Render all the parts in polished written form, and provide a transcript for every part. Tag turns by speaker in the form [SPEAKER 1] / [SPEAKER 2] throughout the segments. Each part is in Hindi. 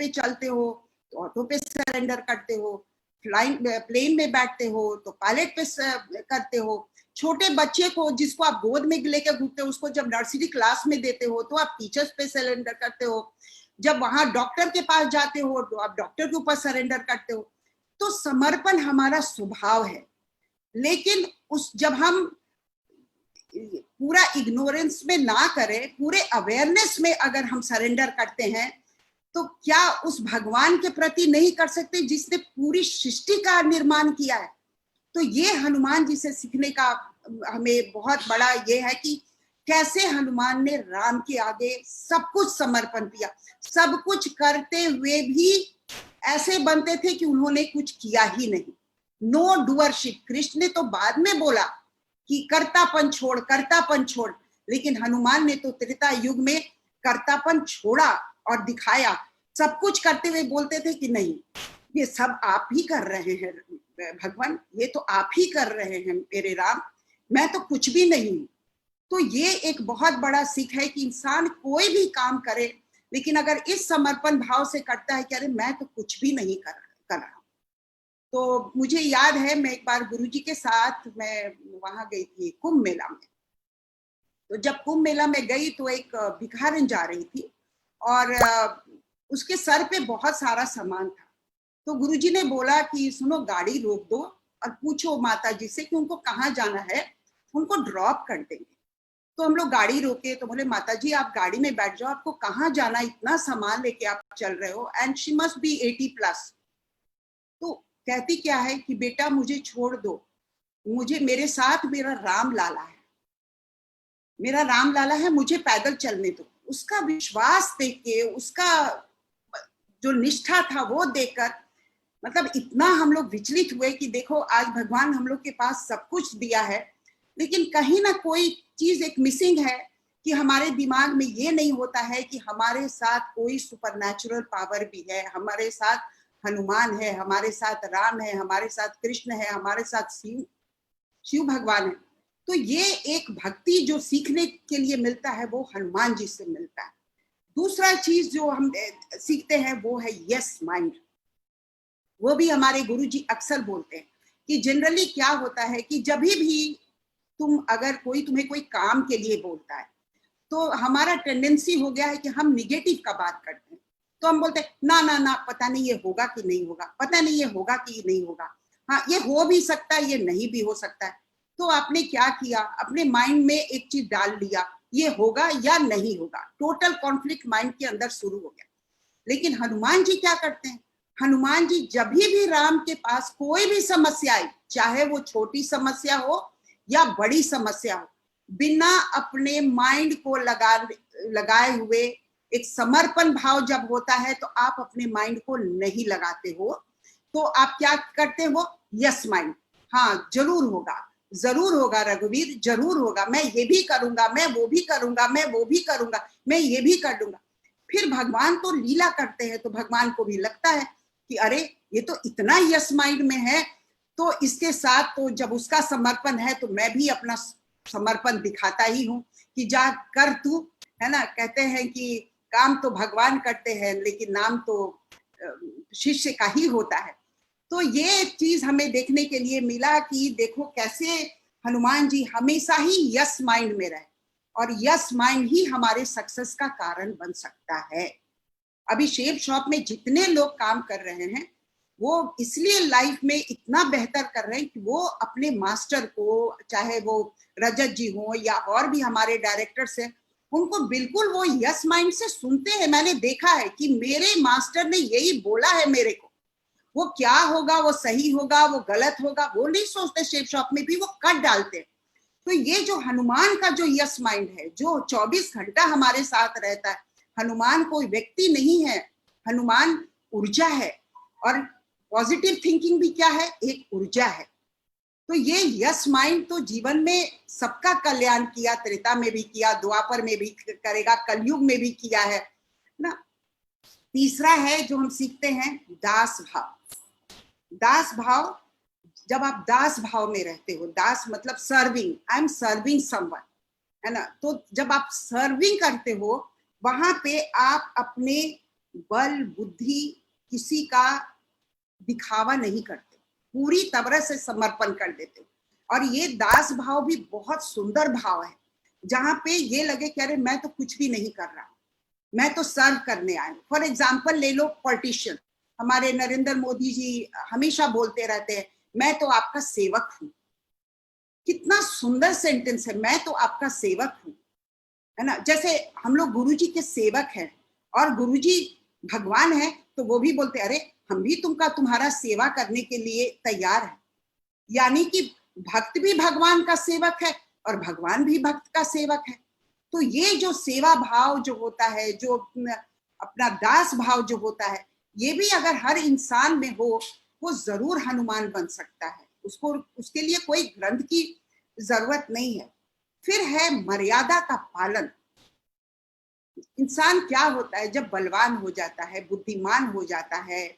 [SPEAKER 1] पे चलते हो तो ऑटो पे सरेंडर करते हो, प्लेन में बैठते हो तो पायलट पे करते हो, छोटे बच्चे को जिसको आप गोद में लेकर घूमते हो उसको जब नर्सरी क्लास में देते हो तो आप टीचर्स पे सरेंडर करते हो, जब वहां डॉक्टर के पास जाते हो तो आप डॉक्टर के ऊपर सरेंडर करते हो। तो समर्पण हमारा स्वभाव है, लेकिन जब हम पूरा इग्नोरेंस में ना करें, पूरे अवेयरनेस में अगर हम सरेंडर करते हैं तो क्या उस भगवान के प्रति नहीं कर सकते जिसने पूरी सृष्टि का निर्माण किया है। तो ये हनुमान जी से सीखने का हमें बहुत बड़ा ये है कि कैसे हनुमान ने राम के आगे सब कुछ समर्पण किया, सब कुछ करते हुए भी ऐसे बनते थे कि उन्होंने कुछ किया ही नहीं। No doership. कृष्ण ने तो बाद में बोला कि कर्तापन छोड़, लेकिन हनुमान ने तो त्रेता युग में कर्तापन छोड़ा और दिखाया। सब कुछ करते हुए बोलते थे कि नहीं, ये सब आप ही कर रहे हैं भगवान, ये तो आप ही कर रहे हैं मेरे राम, मैं तो कुछ भी नहीं। तो ये एक बहुत बड़ा सीख है कि इंसान कोई भी काम करे, लेकिन अगर इस समर्पण भाव से करता है कि अरे मैं तो कुछ भी नहीं कर रहा। तो मुझे याद है मैं एक बार गुरुजी के साथ मैं वहां गई थी कुंभ मेला में। तो जब कुंभ मेला में गई तो एक भिखारन जा रही थी और उसके सर पे बहुत सारा सामान था। तो गुरुजी ने बोला कि सुनो, गाड़ी रोक दो और पूछो माता जी से कि उनको कहाँ जाना है, उनको ड्रॉप कर देंगे। तो हम लोग गाड़ी रोके तो बोले माता जी आप गाड़ी में बैठ जाओ, आपको कहाँ जाना, इतना सामान लेके आप चल रहे हो, एंड शी मस्ट बी 80+। तो कहती क्या है कि बेटा मुझे छोड़ दो, मेरे साथ मेरा राम लाला है, मुझे पैदल चलने दो। उसका विश्वास देख के, उसका जो निष्ठा था वो देखकर मतलब इतना हम लोग विचलित हुए कि देखो आज भगवान हम लोग के पास सब कुछ दिया है, लेकिन कहीं ना कोई चीज एक मिसिंग है कि हमारे दिमाग में ये नहीं होता है कि हमारे साथ कोई सुपरनैचुरल पावर भी है, हमारे साथ हनुमान है, हमारे साथ राम है, हमारे साथ कृष्ण है, हमारे साथ शिव भगवान है। तो ये एक भक्ति जो सीखने के लिए मिलता है वो हनुमान जी से मिलता है। दूसरा चीज जो हम सीखते हैं वो है यस माइंड। वो भी हमारे गुरुजी अक्सर बोलते हैं कि जनरली क्या होता है कि जब भी अगर तुम्हें कोई काम के लिए बोलता है तो हमारा टेंडेंसी हो गया है कि हम निगेटिव का बात करते हैं। तो हम बोलते हैं ना ना ना, पता नहीं ये होगा कि नहीं होगा, पता नहीं ये होगा कि नहीं होगा, हाँ ये हो भी सकता है, ये नहीं भी हो सकता है। तो आपने क्या किया, अपने माइंड में एक चीज डाल लिया, ये होगा या नहीं होगा, टोटल कॉन्फ्लिक्ट माइंड के अंदर शुरू हो गया। लेकिन हनुमान जी क्या करते हैं, हनुमान जी जब भी राम के पास कोई भी समस्या आई, चाहे वो छोटी समस्या हो या बड़ी समस्या हो, बिना अपने माइंड को लगाए हुए, एक समर्पण भाव जब होता है तो आप अपने माइंड को नहीं लगाते हो, तो आप क्या करते हो, यस माइंड, हाँ जरूर होगा रघुवीर, जरूर होगा, मैं ये भी करूंगा, मैं वो भी करूंगा, मैं वो भी करूंगा, मैं ये भी कर दूंगा। फिर भगवान तो लीला करते हैं, तो भगवान को भी लगता है कि अरे ये तो इतना यस माइंड में है, तो इसके साथ तो जब उसका समर्पण है तो मैं भी अपना समर्पण दिखाता ही हूँ कि जा कर तू, है ना। कहते हैं कि काम तो भगवान करते हैं लेकिन नाम तो शिष्य का ही होता है। तो ये चीज हमें देखने के लिए मिला कि देखो कैसे हनुमान जी हमेशा ही यस माइंड में रहे, और यस माइंड ही हमारे सक्सेस का कारण बन सकता है। अभी शेप शॉप में जितने लोग काम कर रहे हैं वो इसलिए लाइफ में इतना बेहतर कर रहे हैं कि वो अपने मास्टर को, चाहे वो रजत जी हो या और भी हमारे डायरेक्टर्स हैं, उनको बिल्कुल वो यस माइंड से सुनते हैं। मैंने देखा है कि मेरे मास्टर ने यही बोला है मेरे को, वो क्या होगा, वो सही होगा, वो गलत होगा, वो नहीं सोचते। शेप शॉप में भी वो कट डालते हैं। तो ये जो हनुमान का जो यस माइंड है, जो 24 घंटा हमारे साथ रहता है, हनुमान कोई व्यक्ति नहीं है, हनुमान ऊर्जा है। और पॉजिटिव थिंकिंग भी क्या है, एक ऊर्जा है। तो ये यस माइंड तो जीवन में सबका कल्याण किया, त्रेता में भी किया, द्वापर में भी करेगा, कलयुग में भी किया है ना। तीसरा है जो हम सीखते हैं, दास भाव। दास भाव, जब आप दास भाव में रहते हो, दास मतलब serving, I am serving someone, है ना। तो जब आप सर्विंग करते हो वहां पे आप अपने बल बुद्धि किसी का दिखावा नहीं करते, पूरी तरह से समर्पण कर देते। और ये दास भाव भी बहुत सुंदर भाव है, जहां पे ये लगे कि अरे मैं तो कुछ भी नहीं कर रहा, मैं तो सर्व करने आया। फॉर एग्जाम्पल ले लो पॉलिटिशियन, हमारे नरेंद्र मोदी जी हमेशा बोलते रहते हैं मैं तो आपका सेवक हूं। कितना सुंदर सेंटेंस है, मैं तो आपका सेवक हूं, है ना। जैसे हम लोग गुरु जी के सेवक हैं और गुरु जी भगवान है, तो वो भी बोलते अरे हम भी तुम्हारा सेवा करने के लिए तैयार है। यानी कि भक्त भी भगवान का सेवक है और भगवान भी भक्त का सेवक है। तो ये जो सेवा भाव जो होता है, जो अपना दास भाव जो होता है, ये भी अगर हर इंसान में हो, वो जरूर हनुमान बन सकता है। उसको उसके लिए कोई ग्रंथ की जरूरत नहीं है। फिर है मर्यादा का पालन। इंसान क्या होता है जब बलवान हो जाता है, बुद्धिमान हो जाता है,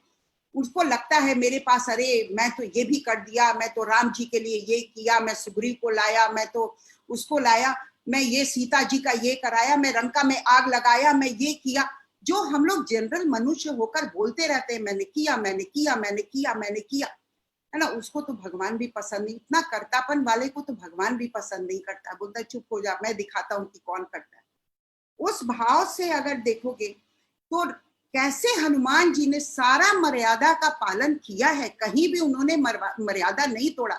[SPEAKER 1] उसको लगता है मेरे पास अरे मैं तो ये भी कर दिया, मैं तो राम जी के लिए ये किया, मैं सुग्रीव को लाया, मैं तो उसको लाया, मैं ये सीता जी का ये कराया, मैं लंका में आग लगाया, मैं ये किया। जो हम लोग जनरल मनुष्य होकर बोलते रहते हैं मैंने किया, मैंने किया, मैंने किया, मैंने किया, है ना, उसको तो भगवान भी पसंद नहीं। इतना कर्तापन वाले को तो भगवान भी पसंद नहीं करता, बोलता चुप हो जा, मैं दिखाता हूँ कि कौन करता है। उस भाव से अगर देखोगे तो कैसे हनुमान जी ने सारा मर्यादा का पालन किया है, कहीं भी उन्होंने मर्यादा नहीं तोड़ा।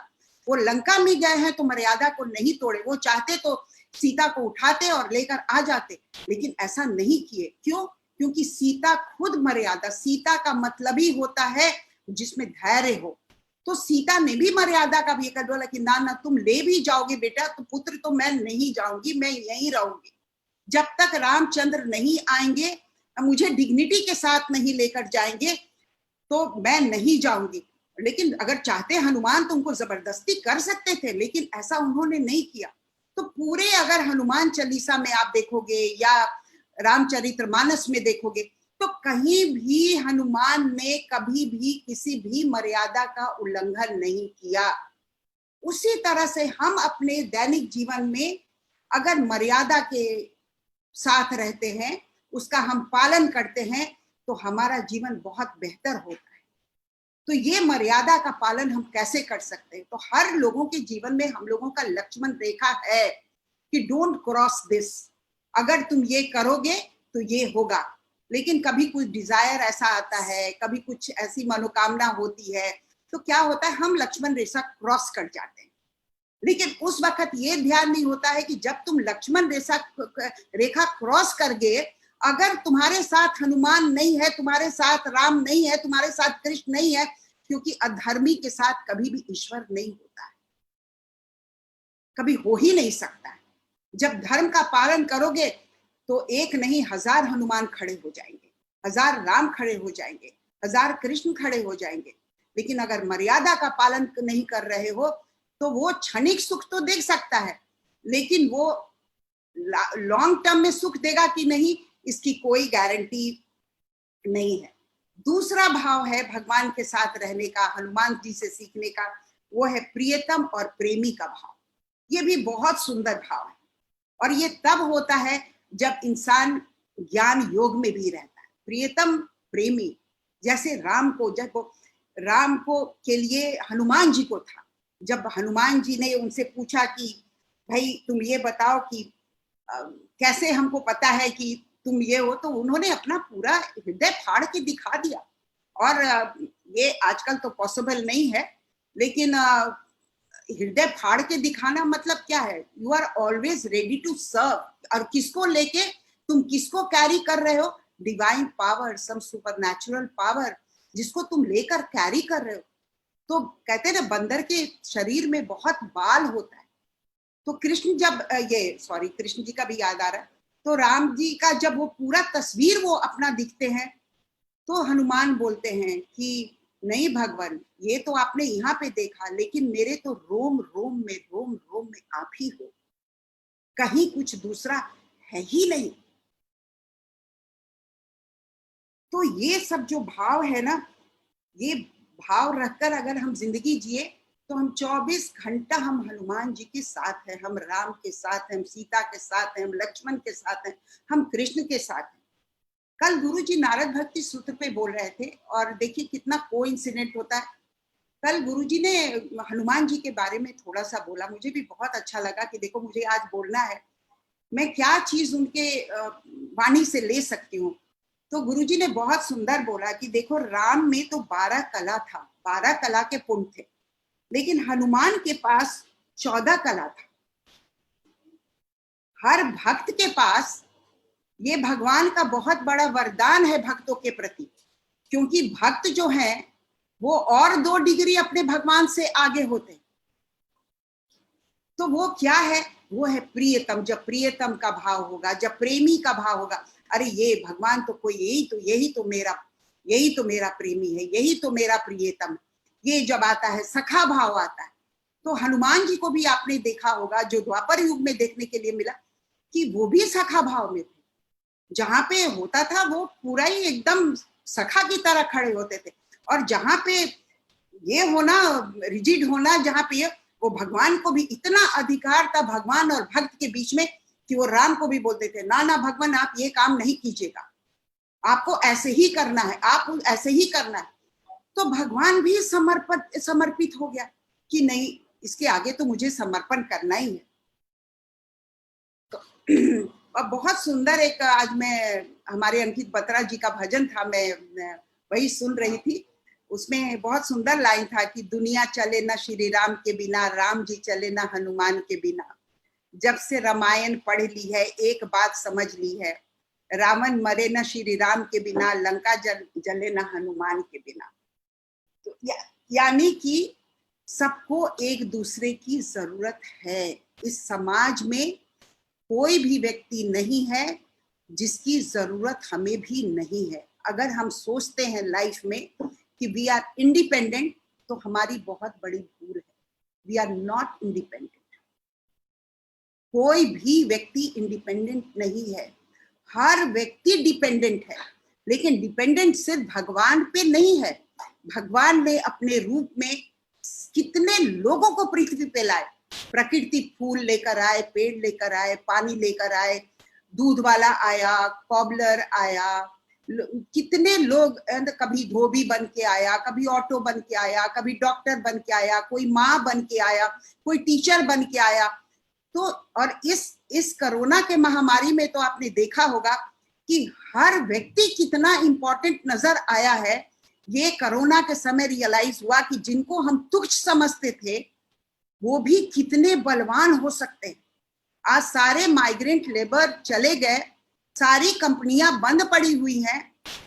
[SPEAKER 1] वो लंका में गए हैं तो मर्यादा को नहीं तोड़े, वो चाहते तो सीता को उठाते और लेकर आ जाते, लेकिन ऐसा नहीं किए। क्यों? क्योंकि सीता खुद मर्यादा, सीता का मतलब ही होता है जिसमें धैर्य हो। तो सीता ने भी मर्यादा का भी कर बोला कि ना ना तुम ले भी जाओगे बेटा तो पुत्र तो मैं नहीं जाऊंगी, मैं यहीं रहूंगी। जब तक रामचंद्र नहीं आएंगे, मुझे डिग्निटी के साथ नहीं लेकर जाएंगे तो मैं नहीं जाऊंगी। लेकिन अगर चाहते हनुमान तो उनको जबरदस्ती कर सकते थे, लेकिन ऐसा उन्होंने नहीं किया। तो पूरे अगर हनुमान चालीसा में आप देखोगे या रामचरितमानस में देखोगे तो कहीं भी हनुमान ने कभी भी किसी भी मर्यादा का उल्लंघन नहीं किया। उसी तरह से हम अपने दैनिक जीवन में अगर मर्यादा के साथ रहते हैं, उसका हम पालन करते हैं, तो हमारा जीवन बहुत बेहतर होता है। तो ये मर्यादा का पालन हम कैसे कर सकते हैं? तो हर लोगों के जीवन में हम लोगों का लक्ष्मण रेखा है कि डोंट क्रॉस दिस। अगर तुम ये करोगे तो ये होगा। लेकिन कभी कुछ डिजायर ऐसा आता है, कभी कुछ ऐसी मनोकामना होती है, तो क्या होता है हम लक्ष्मण रेखा क्रॉस कर जाते हैं। लेकिन उस वक्त ये ध्यान नहीं होता है कि जब तुम लक्ष्मण रेखा क्रॉस कर गए, अगर तुम्हारे साथ हनुमान नहीं है, तुम्हारे साथ राम नहीं है, तुम्हारे साथ कृष्ण नहीं है, क्योंकि अधर्मी के साथ कभी भी ईश्वर नहीं होता है, कभी हो ही नहीं सकता है। जब धर्म का पालन करोगे तो एक नहीं हजार हनुमान खड़े हो जाएंगे, हजार राम खड़े हो जाएंगे, हजार कृष्ण खड़े हो जाएंगे। लेकिन अगर मर्यादा का पालन नहीं कर रहे हो तो वो क्षणिक सुख तो देख सकता है, लेकिन वो लॉन्ग टर्म में सुख देगा कि नहीं, इसकी कोई गारंटी नहीं है। दूसरा भाव है भगवान के साथ रहने का, हनुमान जी से सीखने का, वो है प्रियतम और प्रेमी का भाव। ये भी बहुत सुंदर भाव है और ये तब होता है जब इंसान ज्ञान योग में भी रहता है। प्रियतम प्रेमी, जैसे राम को के लिए हनुमान जी को था। जब हनुमान जी ने उनसे पूछा कि भाई तुम ये बताओ कि कैसे हमको पता है कि तुम ये हो, तो उन्होंने अपना पूरा हृदय फाड़ के दिखा दिया। और ये आजकल तो पॉसिबल नहीं है, लेकिन हृदय फाड़ के दिखाना मतलब क्या है? You are always ready to serve. और किसको लेके, तुम किसको कैरी कर रहे हो? Divine power, some supernatural power, जिसको तुम लेकर कैरी कर रहे हो। तो कहते हैं ना बंदर के शरीर में बहुत बाल होता है। तो कृष्ण जब कृष्ण जी का भी याद आ रहा है, तो राम जी का जब वो पूरा तस्वीर वो अपना दिखते हैं, तो हनुमान बोलते हैं कि नहीं भगवान, ये तो आपने यहाँ पे देखा, लेकिन मेरे तो रोम रोम में आप ही हो, कहीं कुछ दूसरा है ही नहीं। तो ये सब जो भाव है ना, ये भाव रखकर अगर हम जिंदगी जिए तो हम 24 घंटा हम हनुमान जी के साथ हैं, हम राम के साथ हैं, हम सीता के साथ हैं, हम लक्ष्मण के साथ हैं, हम कृष्ण के साथ हैं। कल गुरुजी नारद भक्ति सूत्र पे बोल रहे थे और देखिए कितना कोइंसिडेंट होता है। कल गुरुजी ने हनुमान जी के बारे में थोड़ा सा बोला, मुझे भी बहुत अच्छा लगा कि देखो मुझे आज बोलना है, मैं क्या चीज उनके वाणी से ले सकती हूँ। तो गुरुजी ने बहुत सुंदर बोला कि देखो राम में तो 12 कला था, 12 कला के पुण्य थे, लेकिन हनुमान के पास 14 कला था। हर भक्त के पास ये भगवान का बहुत बड़ा वरदान है भक्तों के प्रति, क्योंकि भक्त जो है वो और 2 डिग्री अपने भगवान से आगे होते। तो वो क्या है, वो है प्रियतम। जब प्रियतम का भाव होगा, जब प्रेमी का भाव होगा, अरे ये भगवान तो कोई, यही तो मेरा प्रेमी है, यही तो मेरा प्रियतम। ये जब आता है सखा भाव आता है। तो हनुमान जी को भी आपने देखा होगा, जो द्वापर युग में देखने के लिए मिला कि वो भी सखा भाव में थे। जहां पे होता था वो पूरा ही एकदम सखा की तरह खड़े होते थे, और जहां पे ये होना, रिजिड होना, जहां पे ये, वो भगवान को भी इतना अधिकार था भगवान और भक्त के बीच में कि वो राम को भी बोलते थे, ना ना भगवान आप ये काम नहीं कीजिएगा, आपको ऐसे ही करना है, आप ऐसे ही करना है। तो भगवान भी समर्पित हो गया कि नहीं, इसके आगे तो मुझे समर्पण करना ही है। तो और बहुत सुंदर एक आज मैं, हमारे अंकित बत्रा जी का भजन था, मैं वही सुन रही थी। उसमें बहुत सुंदर लाइन था कि दुनिया चले ना श्री राम के बिना, राम जी चले ना हनुमान के बिना। जब से रामायण पढ़ ली है एक बात समझ ली है, रावण मरे न श्री राम के बिना, लंका जले न हनुमान के बिना। तो यानी कि सबको एक दूसरे की जरूरत है। इस समाज में कोई भी व्यक्ति नहीं है जिसकी जरूरत हमें भी नहीं है। अगर हम सोचते हैं लाइफ में कि वी आर इंडिपेंडेंट, तो हमारी बहुत बड़ी भूल है। We are not independent. कोई भी व्यक्ति इंडिपेंडेंट नहीं है, हर व्यक्ति डिपेंडेंट है, लेकिन डिपेंडेंट सिर्फ भगवान पे नहीं है। भगवान ने अपने रूप में कितने लोगों को पृथ्वी पे लाए। प्रकृति फूल लेकर आए, पेड़ लेकर आए, पानी लेकर आए, दूध वाला आया, कॉबलर आया, कितने लोग, कभी धोबी बन के आया, कभी ऑटो बन के आया, कभी डॉक्टर बन के आया, कोई माँ बन के आया, कोई टीचर बन के आया। तो और इस कोरोना के महामारी में तो आपने देखा होगा कि हर व्यक्ति कितना इंपॉर्टेंट नजर आया है। ये कोरोना के समय रियलाइज हुआ कि जिनको हम तुच्छ समझते थे वो भी कितने बलवान हो सकते हैं। आज सारे माइग्रेंट लेबर चले गए, सारी कंपनियां बंद पड़ी हुई हैं।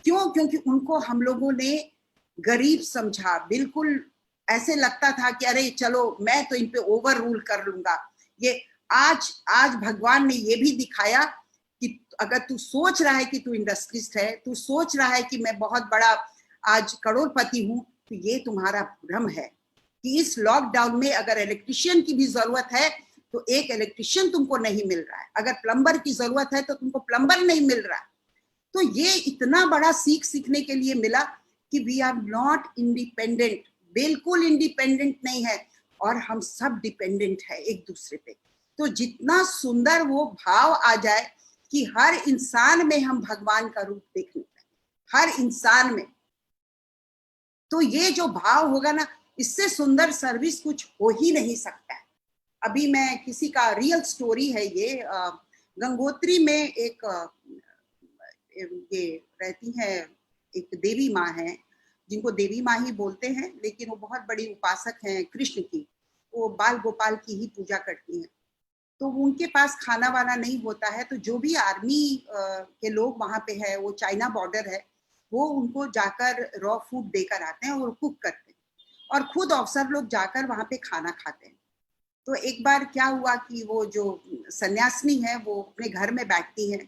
[SPEAKER 1] क्यों? क्योंकि उनको हम लोगों ने गरीब समझा। बिल्कुल ऐसे लगता था कि अरे चलो मैं तो इन पे ओवर रूल कर लूंगा। ये आज भगवान ने ये भी दिखाया कि अगर तू सोच रहा है कि तू इंडस्ट्रिस्ट है, तू सोच रहा है कि मैं बहुत बड़ा आज करोड़पति हूं, तो ये तुम्हारा भ्रम है कि इस लॉकडाउन में अगर इलेक्ट्रिशियन की भी जरूरत है तो एक इलेक्ट्रिशियन तुमको नहीं मिल रहा है, अगर प्लम्बर की जरूरत है तो तुमको प्लम्बर नहीं मिल रहा है। तो ये इतना बड़ा सीखने के लिए मिला कि वी आर नॉट इंडिपेंडेंट, बिल्कुल इंडिपेंडेंट नहीं है, और हम सब डिपेंडेंट है एक दूसरे पे। तो जितना सुंदर वो भाव आ जाए कि हर इंसान में हम भगवान का रूप देखने पाए, हर इंसान में, तो ये जो भाव होगा ना, इससे सुंदर सर्विस कुछ हो ही नहीं सकता है। अभी मैं किसी का रियल स्टोरी है ये, गंगोत्री में एक ये रहती है, एक देवी माँ है, जिनको देवी माँ ही बोलते हैं, लेकिन वो बहुत बड़ी उपासक हैं कृष्ण की। वो बाल गोपाल की ही पूजा करती हैं। तो उनके पास खाना वाना नहीं होता है, तो जो भी आर्मी के लोग वहां पे है, वो चाइना बॉर्डर है, वो उनको जाकर रॉ फूड देकर आते हैं और कुक करते हैं, और खुद अफसर लोग जाकर वहां पे खाना खाते हैं। तो एक बार क्या हुआ कि वो जो सन्यासिनी है वो अपने घर में बैठती है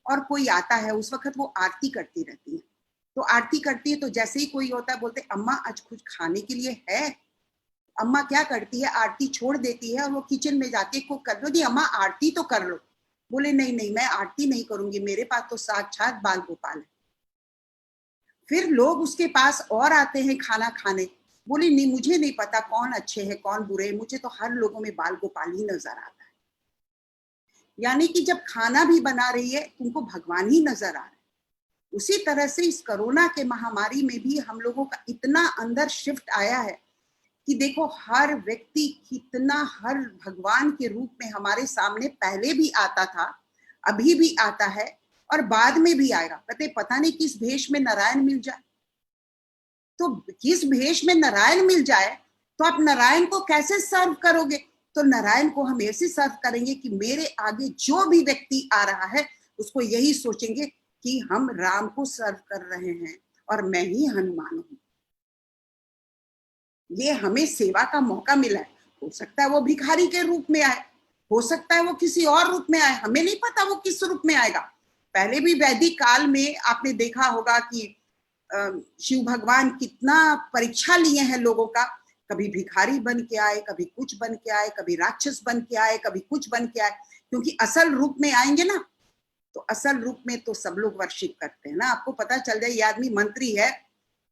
[SPEAKER 1] और कोई आता है, उस वक्त वो आरती करती रहती है। तो आरती करती है तो जैसे ही कोई होता है बोलते अम्मा आज कुछ खाने के लिए है। अम्मा क्या करती है, आरती छोड़ देती है और वो किचन में जाके कुक कर लो। जी अम्मा आरती तो कर लो। बोले नहीं नहीं मैं आरती नहीं करूंगी, मेरे पास तो साक्षात बाल गोपाल है। फिर लोग उसके पास और आते हैं खाना खाने। बोली नहीं मुझे नहीं पता कौन अच्छे हैं कौन बुरे हैं, मुझे तो हर लोगों में बाल गोपाल ही नजर आता है। यानी कि जब खाना भी बना रही है तुमको भगवान ही नजर आ रहा है। उसी तरह से इस कोरोना के महामारी में भी हम लोगों का इतना अंदर शिफ्ट आया है कि देखो हर व्यक्ति कितना, हर भगवान के रूप में हमारे सामने पहले भी आता था, अभी भी आता है और बाद में भी आएगा। पता नहीं किस भेष में नारायण मिल जाए, तो किस भेष में नारायण मिल जाए तो आप नारायण को कैसे सर्व करोगे? तो नारायण को हम ऐसे सर्व करेंगे कि मेरे आगे जो भी व्यक्ति आ रहा है उसको यही सोचेंगे कि हम राम को सर्व कर रहे हैं और मैं ही हनुमान हूं। ये हमें सेवा का मौका मिला है। हो सकता है वो भिखारी के रूप में आए, हो सकता है वो किसी और रूप में आए, हमें नहीं पता वो किस रूप में आएगा। पहले भी वैदिक काल में आपने देखा होगा कि शिव भगवान कितना परीक्षा लिए हैं लोगों का। कभी भिखारी बन के आए, कभी कुछ बन के आए, कभी राक्षस बन के आए, कभी कुछ बन के आए, क्योंकि असल रूप में आएंगे ना तो असल रूप में तो सब लोग वर्शिप करते हैं ना। आपको पता चल जाए ये आदमी मंत्री है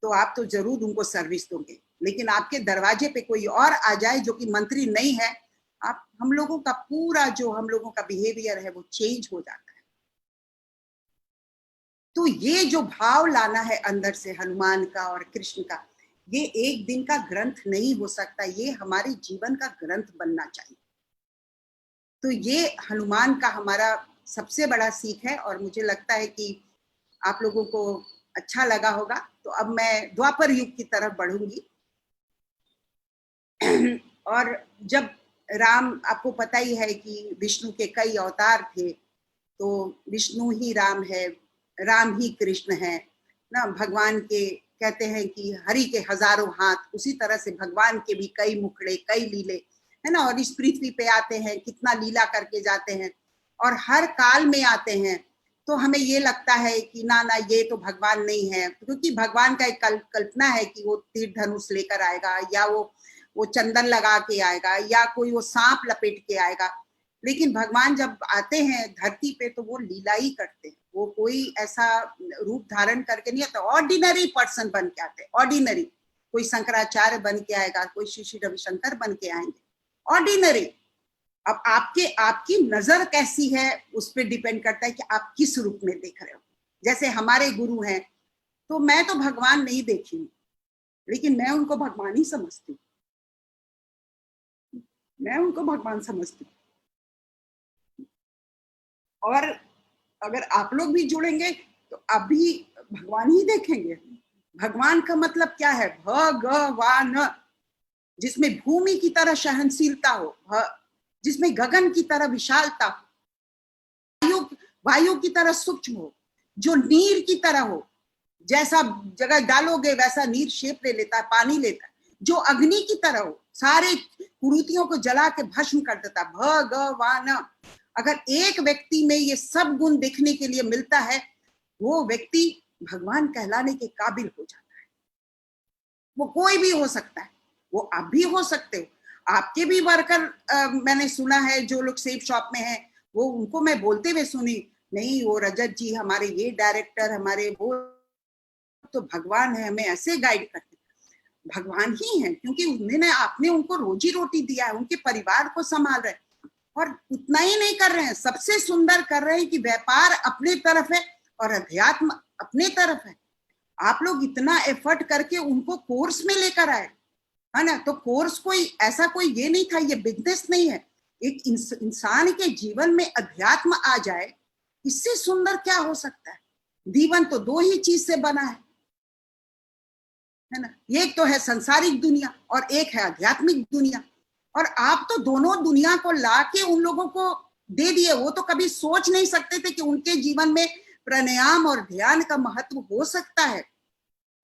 [SPEAKER 1] तो आप तो जरूर उनको सर्विस दोगे, लेकिन आपके दरवाजे पे कोई और आ जाए जो कि मंत्री नहीं है, आप हम लोगों का पूरा जो हम लोगों का बिहेवियर है वो चेंज हो जाता है। तो ये जो भाव लाना है अंदर से हनुमान का और कृष्ण का, ये एक दिन का ग्रंथ नहीं हो सकता, ये हमारे जीवन का ग्रंथ बनना चाहिए। तो ये हनुमान का हमारा सबसे बड़ा सीख है और मुझे लगता है कि आप लोगों को अच्छा लगा होगा। तो अब मैं द्वापर युग की तरफ बढ़ूंगी। और जब राम, आपको पता ही है कि विष्णु के कई अवतार थे, तो विष्णु ही राम है, राम ही कृष्ण है ना। भगवान के कहते हैं कि हरि के हजारों हाथ, उसी तरह से भगवान के भी कई मुखड़े, कई लीले है ना। और इस पृथ्वी पे आते हैं, कितना लीला करके जाते हैं और हर काल में आते हैं। तो हमें ये लगता है कि ना ना ये तो भगवान नहीं है, क्योंकि भगवान का एक कल्पना है कि वो तीर धनुष लेकर आएगा या वो चंदन लगा के आएगा या कोई वो सांप लपेट के आएगा। लेकिन भगवान जब आते हैं धरती पे तो वो लीला ही करते हैं, वो कोई ऐसा रूप धारण करके नहीं आता, ऑर्डिनरी पर्सन बन के आते हैं। ऑर्डिनरी, कोई शंकराचार्य बन के आएगा, कोई श्री श्री रविशंकर बन के आएंगे, ऑर्डिनरी। अब आपकी नजर कैसी है उस पर डिपेंड करता है कि आप किस रूप में देख रहे हो। जैसे हमारे गुरु हैं, तो मैं तो भगवान नहीं देखी हूँ, लेकिन मैं उनको भगवान ही समझती हूँ, मैं उनको भगवान समझती हूँ। और अगर आप लोग भी जुड़ेंगे तो आप भी भगवान ही देखेंगे। भगवान का मतलब क्या है? भगवान, जिसमें भूमि की तरह सहनशीलता हो, जिसमें गगन की तरह विशालता हो, वायु वायु की तरह सूक्ष्म हो, जो नीर की तरह हो, जैसा जगह डालोगे वैसा नीर शेप ले लेता है, पानी लेता है, जो अग्नि की तरह हो, सारे कुरीतियों को जला के भस्म कर देता है, भगवान। अगर एक व्यक्ति में ये सब गुण देखने के लिए मिलता है, वो व्यक्ति भगवान कहलाने के काबिल हो जाता है। वो कोई भी हो सकता है, वो आप भी हो सकते हो। आपके भी वर्कर मैंने सुना है जो लोग सेफ शॉप में हैं, वो उनको मैं बोलते हुए सुनी, नहीं वो रजत जी हमारे ये डायरेक्टर, हमारे वो तो भगवान है, हमें ऐसे गाइड करते। भगवान ही है, क्योंकि उन्होंने आपने उनको रोजी रोटी दिया है, उनके परिवार को संभाल रहे। और उतना ही नहीं कर रहे हैं, सबसे सुंदर कर रहे हैं कि व्यापार अपने तरफ है और अध्यात्म अपने तरफ है। आप लोग इतना एफर्ट करके उनको कोर्स में लेकर आए, है ना। तो कोर्स कोई ऐसा कोई ये नहीं था, ये बिजनेस नहीं है। एक इंसान के जीवन में अध्यात्म आ जाए, इससे सुंदर क्या हो सकता है? जीवन तो दो ही चीज से बना है ना। एक तो है सांसारिक दुनिया और एक है आध्यात्मिक दुनिया। और आप तो दोनों दुनिया को लाके उन लोगों को दे दिए। वो तो कभी सोच नहीं सकते थे कि उनके जीवन में प्राणायाम और ध्यान का महत्व हो सकता है,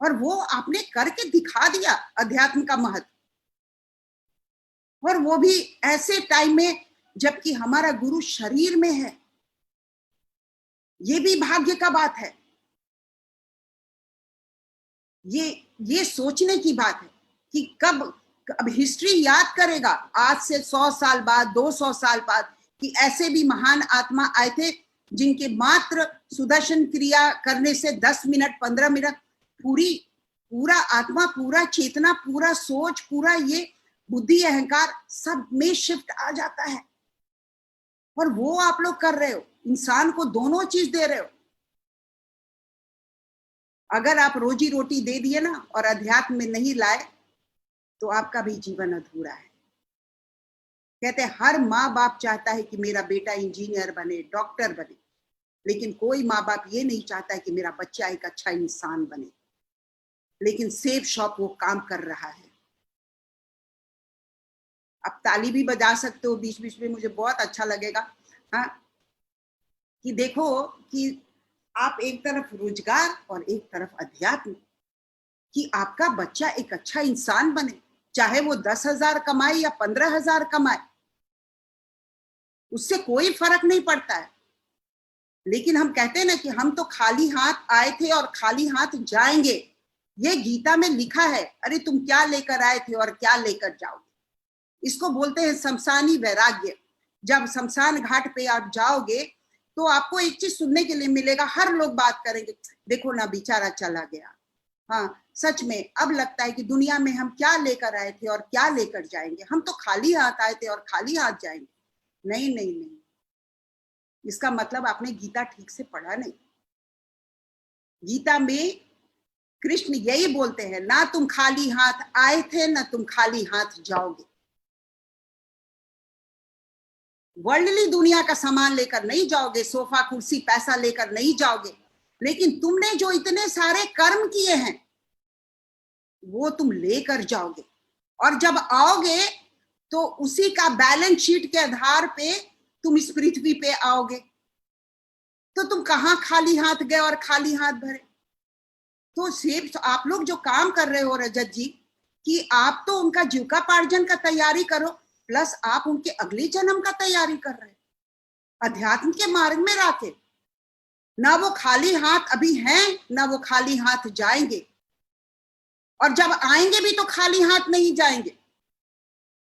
[SPEAKER 1] और वो आपने करके दिखा दिया अध्यात्म का महत्व। और वो भी ऐसे टाइम में जबकि हमारा गुरु शरीर में है। ये भी भाग्य का बात है। ये सोचने की बात है कि कब, अब हिस्ट्री याद करेगा आज से 100 साल बाद, 200 साल बाद, कि ऐसे भी महान आत्मा आए थे जिनके मात्र सुदर्शन क्रिया करने से 10 मिनट 15 मिनट पूरा आत्मा, पूरा चेतना, पूरा सोच, पूरा ये बुद्धि अहंकार सब में शिफ्ट आ जाता है। और वो आप लोग कर रहे हो, इंसान को दोनों चीज दे रहे हो। अगर आप रोजी रोटी दे दिए ना और अध्यात्म में नहीं लाए तो आपका भी जीवन अधूरा है। कहते हैं हर माँ बाप चाहता है कि मेरा बेटा इंजीनियर बने, डॉक्टर बने, लेकिन कोई माँ बाप ये नहीं चाहता है कि मेरा बच्चा एक अच्छा इंसान बने। लेकिन सेफ शॉप वो काम कर रहा है। आप ताली भी बजा सकते हो बीच बीच में, मुझे बहुत अच्छा लगेगा। हाँ, कि देखो कि आप एक तरफ रोजगार और एक तरफ अध्यात्म, कि आपका बच्चा एक अच्छा इंसान बने, चाहे वो 10,000 कमाए या 15,000 कमाए, उससे कोई फर्क नहीं पड़ता है। लेकिन हम कहते हैं ना कि हम तो खाली हाथ आए थे और खाली हाथ जाएंगे, ये गीता में लिखा है। अरे तुम क्या लेकर आए थे और क्या लेकर जाओगे, इसको बोलते हैं शमशानी वैराग्य। जब शमशान घाट पे आप जाओगे तो आपको एक चीज सुनने के लिए मिलेगा, हर लोग बात करेंगे, देखो ना बेचारा चला गया। हाँ, सच में अब लगता है कि दुनिया में हम क्या लेकर आए थे और क्या लेकर जाएंगे, हम तो खाली हाथ आए थे और खाली हाथ जाएंगे। नहीं नहीं नहीं, इसका मतलब आपने गीता ठीक से पढ़ा नहीं। गीता में कृष्ण यही बोलते हैं, ना तुम खाली हाथ आए थे ना तुम खाली हाथ जाओगे। वर्ल्डली दुनिया का सामान लेकर नहीं जाओगे, सोफा कुर्सी पैसा लेकर नहीं जाओगे, लेकिन तुमने जो इतने सारे कर्म किए हैं वो तुम लेकर जाओगे। और जब आओगे तो उसी का बैलेंस शीट के आधार पे तुम इस पृथ्वी पे आओगे। तो तुम कहां खाली हाथ गए और खाली हाथ भरे। तो सिर्फ आप लोग जो काम कर रहे हो रजत जी, कि आप तो उनका जीविकापार्जन का तैयारी करो, प्लस आप उनके अगले जन्म का तैयारी कर रहे हो अध्यात्म के मार्ग में राके। ना वो खाली हाथ अभी हैं ना वो खाली हाथ जाएंगे, और जब आएंगे भी तो खाली हाथ नहीं जाएंगे,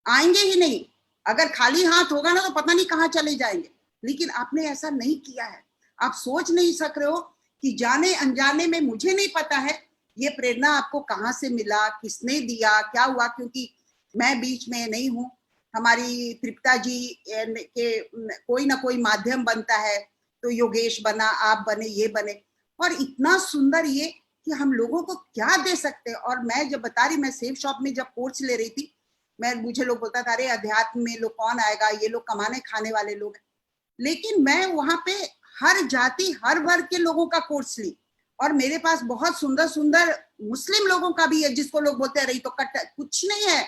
[SPEAKER 1] आएंगे ही नहीं। अगर खाली हाथ होगा ना तो पता नहीं कहां चले जाएंगे। लेकिन आपने ऐसा नहीं किया है। आप सोच नहीं सक रहे हो कि जाने अनजाने में, मुझे नहीं पता है ये प्रेरणा आपको कहां से मिला, किसने दिया, क्या हुआ, क्योंकि मैं बीच में नहीं हूं। हमारी तृप्ता जी के कोई ना कोई माध्यम बनता है, तो योगेश बना, आप बने, ये बने, और इतना सुंदर ये कि हम लोगों को क्या दे सकते हैं। और मैं जब बता रही, मैं सेफ शॉप में जब कोर्स ले रही थी, मुझे लोग बोलता था अरे अध्यात्म में लोग कौन आएगा, ये लोग कमाने खाने वाले लोग हैं। लेकिन मैं वहां पे हर जाति हर वर्ग के लोगों का कोर्स ली, और मेरे पास बहुत सुंदर सुंदर मुस्लिम लोगों का भी है, जिसको लोग बोलते हैं रही तो कट, कुछ नहीं है,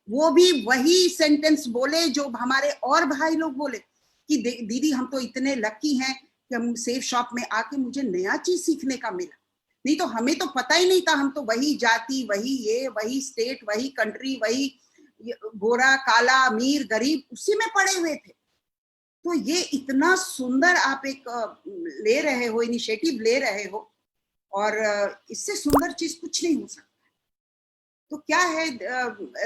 [SPEAKER 1] वो भी वही सेंटेंस बोले जो हमारे और भाई लोग बोले कि दीदी हम तो इतने लकी हैं कि हम सेफ शॉप में आके मुझे नया चीज सीखने का मिला। नहीं तो हमें तो पता ही नहीं था, हम तो वही जाति, वही ये, वही स्टेट, वही कंट्री, वही गोरा काला अमीर गरीब, उसी में पड़े हुए थे। तो ये इतना सुंदर आप एक ले रहे हो, इनिशिएटिव ले रहे हो, और इससे सुंदर चीज कुछ नहीं हो सकता। तो क्या है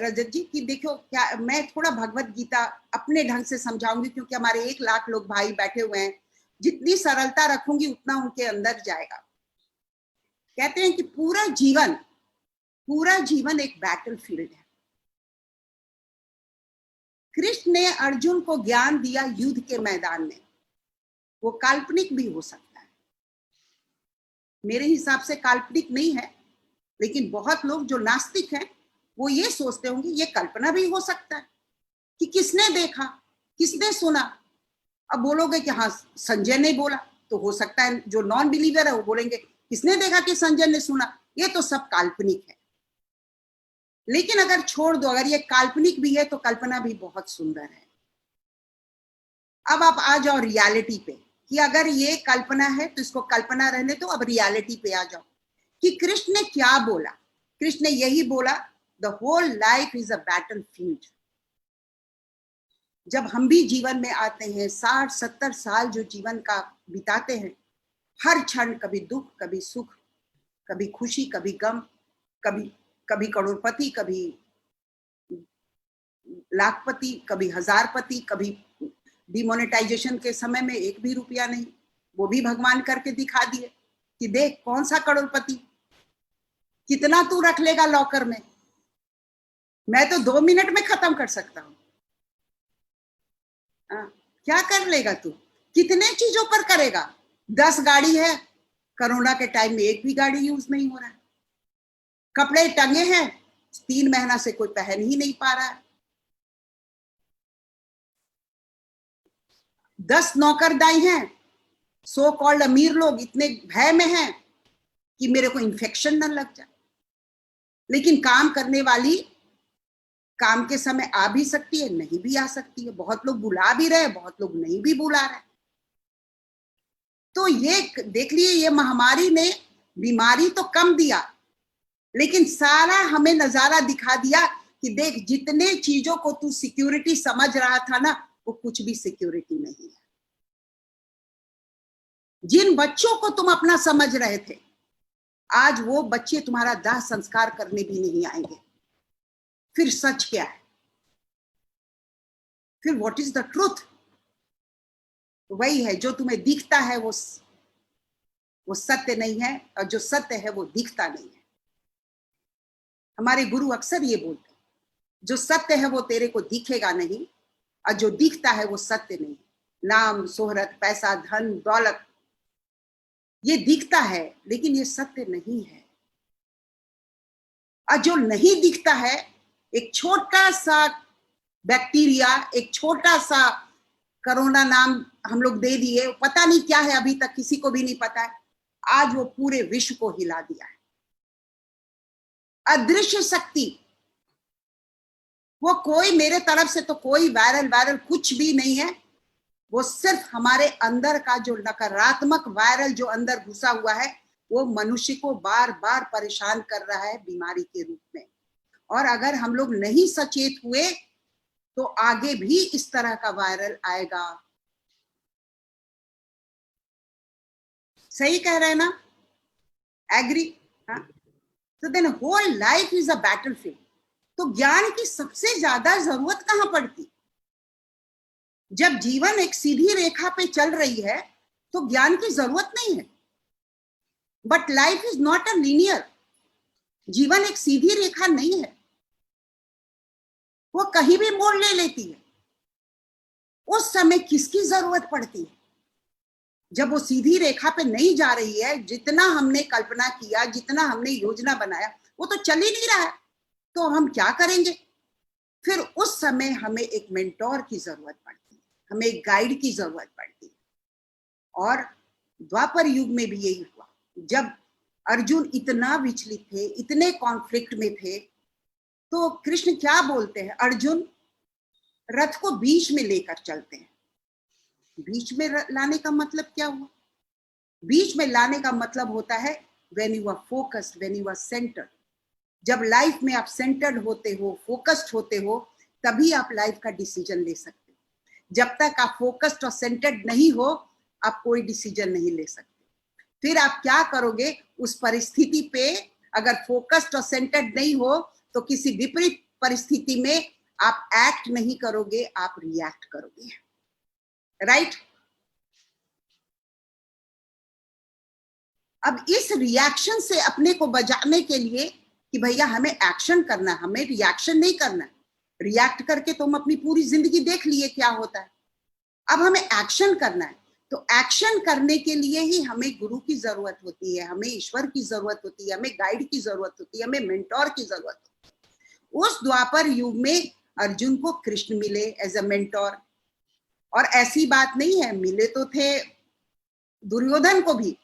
[SPEAKER 1] रजत जी कि देखो, क्या मैं थोड़ा भगवत गीता अपने ढंग से समझाऊंगी, क्योंकि हमारे 1 लाख लोग भाई बैठे हुए हैं, जितनी सरलता रखूंगी उतना उनके अंदर जाएगा। कहते हैं कि पूरा जीवन एक बैटल फील्ड है। कृष्ण ने अर्जुन को ज्ञान दिया युद्ध के मैदान में, वो काल्पनिक भी हो सकता है, मेरे हिसाब से काल्पनिक नहीं है, लेकिन बहुत लोग जो नास्तिक हैं वो ये सोचते होंगे ये कल्पना भी हो सकता है, कि किसने देखा, किसने सुना। अब बोलोगे कि हाँ संजय ने बोला, तो हो सकता है जो नॉन बिलीवर है वो बोलेंगे किसने देखा कि संजय ने सुना, ये तो सब काल्पनिक है। लेकिन अगर छोड़ दो, अगर ये काल्पनिक भी है तो कल्पना भी बहुत सुंदर है। अब आप आ जाओ रियलिटी पे, कि अगर ये कल्पना है तो इसको कल्पना रहने दो, अब रियलिटी पे आ जाओ कि कृष्ण ने क्या बोला। कृष्ण ने यही बोला, the whole life is a battlefield. जब हम भी जीवन में आते हैं, 60-70 साल जो जीवन का बिताते हैं, हर क्षण कभी दुख कभी सुख, कभी खुशी कभी गम, कभी कभी करोड़पति, कभी लाखपति, कभी हजारपति, कभी डिमोनेटाइजेशन के समय में 1 भी रुपया नहीं, वो भी भगवान करके दिखा दिए कि देख कौन सा करोड़पति, कितना तू रख लेगा लॉकर में, मैं तो 2 मिनट में खत्म कर सकता हूं। क्या कर लेगा तू, कितने चीजों पर करेगा, 10 गाड़ी है, कोरोना के टाइम में एक भी गाड़ी यूज नहीं हो रहा है। कपड़े टंगे हैं, 3 महीना से कोई पहन ही नहीं पा रहा है। 10 नौकरदाई हैं, सो कॉल्ड अमीर लोग इतने भय में हैं कि मेरे को इन्फेक्शन न लग जाए। लेकिन काम करने वाली काम के समय आ भी सकती है, नहीं भी आ सकती है। बहुत लोग बुला भी रहे, बहुत लोग नहीं भी बुला रहे। तो ये देख लिए, ये महामारी ने बीमारी तो कम दिया, लेकिन सारा हमें नजारा दिखा दिया कि देख, जितने चीजों को तू सिक्योरिटी समझ रहा था ना, वो कुछ भी सिक्योरिटी नहीं है। जिन बच्चों को तुम अपना समझ रहे थे, आज वो बच्चे तुम्हारा दाह संस्कार करने भी नहीं आएंगे। फिर सच क्या है? फिर व्हाट इज द ट्रूथ? वही है, जो तुम्हें दिखता है वो सत्य नहीं है, और जो सत्य है वो दिखता नहीं है। हमारे गुरु अक्सर ये बोलते हैं, जो सत्य है वो तेरे को दिखेगा नहीं, और जो दिखता है वो सत्य नहीं। नाम, शोहरत, पैसा, धन, दौलत, ये दिखता है लेकिन ये सत्य नहीं है। और जो नहीं दिखता है, एक छोटा सा बैक्टीरिया, एक छोटा सा कोरोना नाम हम लोग दे दिए, पता नहीं क्या है, अभी तक किसी को भी नहीं पता है। आज वो पूरे विश्व को हिला दिया है। अदृश्य शक्ति, वो कोई मेरे तरफ से तो कोई वायरल कुछ भी नहीं है। वो सिर्फ हमारे अंदर का जो नकारात्मक वायरल जो अंदर घुसा हुआ है, वो मनुष्य को बार बार परेशान कर रहा है बीमारी के रूप में। और अगर हम लोग नहीं सचेत हुए तो आगे भी इस तरह का वायरल आएगा। सही कह रहे हैं ना? एग्री? हाँ। तो then whole life is a battlefield. तो ज्ञान की सबसे ज्यादा जरूरत कहां पड़ती? जब जीवन एक सीधी रेखा पे चल रही है तो ज्ञान की जरूरत नहीं है। But life is not a linear. जीवन एक सीधी रेखा नहीं है, वो कहीं भी मोड़ ले लेती है। उस समय किसकी जरूरत पड़ती है? जब वो सीधी रेखा पे नहीं जा रही है, जितना हमने कल्पना किया, जितना हमने योजना बनाया, वो तो चल ही नहीं रहा है, तो हम क्या करेंगे? फिर उस समय हमें एक मेंटोर की जरूरत पड़ती है, हमें एक गाइड की जरूरत पड़ती है। और द्वापर युग में भी यही हुआ। जब अर्जुन इतना विचलित थे, इतने कॉन्फ्लिक्ट में थे, तो कृष्ण क्या बोलते हैं? अर्जुन, रथ को बीच में लेकर चलते हैं। बीच में लाने का मतलब क्या हुआ? बीच में लाने का मतलब होता है when you are focused, when you are centred. जब लाइफ में आप सेंटर्ड होते हो, फोकस्ड होते हो, तभी आप लाइफ का डिसीजन ले सकते हो। जब तक आप फोकस्ड और सेंटर्ड नहीं हो, आप कोई डिसीजन नहीं ले सकते। फिर आप क्या करोगे उस परिस्थिति पे? अगर फोकस्ड और सेंटर्ड नहीं हो तो किसी विपरीत परिस्थिति में आप एक्ट नहीं करोगे, आप रिएक्ट करोगे। राइट? अब इस रिएक्शन से अपने को बचाने के लिए कि भैया हमें एक्शन करना, हमें रिएक्शन नहीं करना। रिएक्ट करके तुम अपनी पूरी जिंदगी देख लिए क्या होता है। अब हमें एक्शन करना है, तो एक्शन करने के लिए ही हमें गुरु की जरूरत होती है, हमें ईश्वर की जरूरत होती है, हमें गाइड की जरूरत होती है, हमें मेंटोर की जरूरत होती है। उस द्वापर युग में अर्जुन को कृष्ण मिले एज अ मेंटोर। और ऐसी बात नहीं है, मिले तो थे दुर्योधन को भी,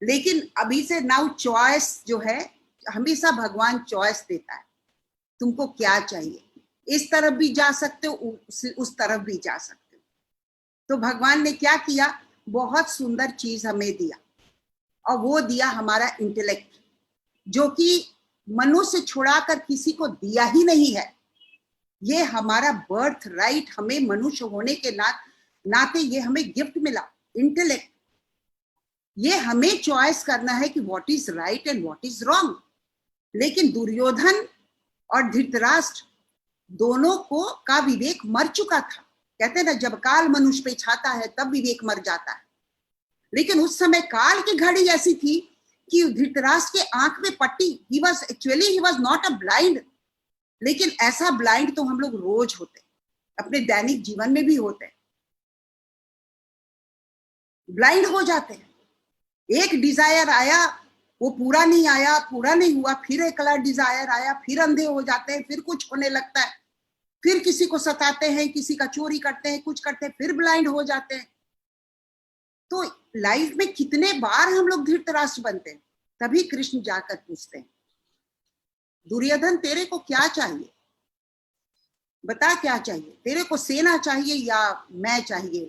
[SPEAKER 1] लेकिन अभी से नाउ चॉइस जो है, हमेशा भगवान चॉइस देता है, तुमको क्या चाहिए। इस तरफ भी जा सकते हो, उस तरफ भी जा सकते हो। तो भगवान ने क्या किया? बहुत सुंदर चीज हमें दिया, और वो दिया हमारा इंटेलेक्ट, जो कि मनुष्य छुड़ाकर किसी को दिया ही नहीं है। ये हमारा बर्थ राइट, हमें मनुष्य होने के नाते ये हमें गिफ्ट मिला, इंटेलेक्ट। ये हमें चॉइस करना है कि what is right and what is wrong. लेकिन दुर्योधन और धृतराष्ट्र दोनों को का विवेक मर चुका था। कहते हैं ना, जब काल मनुष्य पे छाता है तब विवेक मर जाता है। लेकिन उस समय काल की घड़ी ऐसी थी कि धृतराष्ट्र के आंख में पट्टी, he was not a blind. लेकिन ऐसा ब्लाइंड तो हम लोग रोज होते, अपने दैनिक जीवन में भी होते, ब्लाइंड हो जाते हैं। एक डिजायर आया, वो पूरा नहीं आया, पूरा नहीं हुआ, फिर एक अलग डिजायर आया, फिर अंधे हो जाते हैं, फिर कुछ होने लगता है, फिर किसी को सताते हैं, किसी का चोरी करते हैं, कुछ करते हैं, फिर ब्लाइंड हो जाते हैं। तो लाइफ में कितने बार हम लोग धृतराष्ट्र बनते हैं। तभी कृष्ण जाकर पूछते हैं, दुर्योधन तेरे को क्या चाहिए, बता क्या चाहिए, तेरे को सेना चाहिए या मैं चाहिए,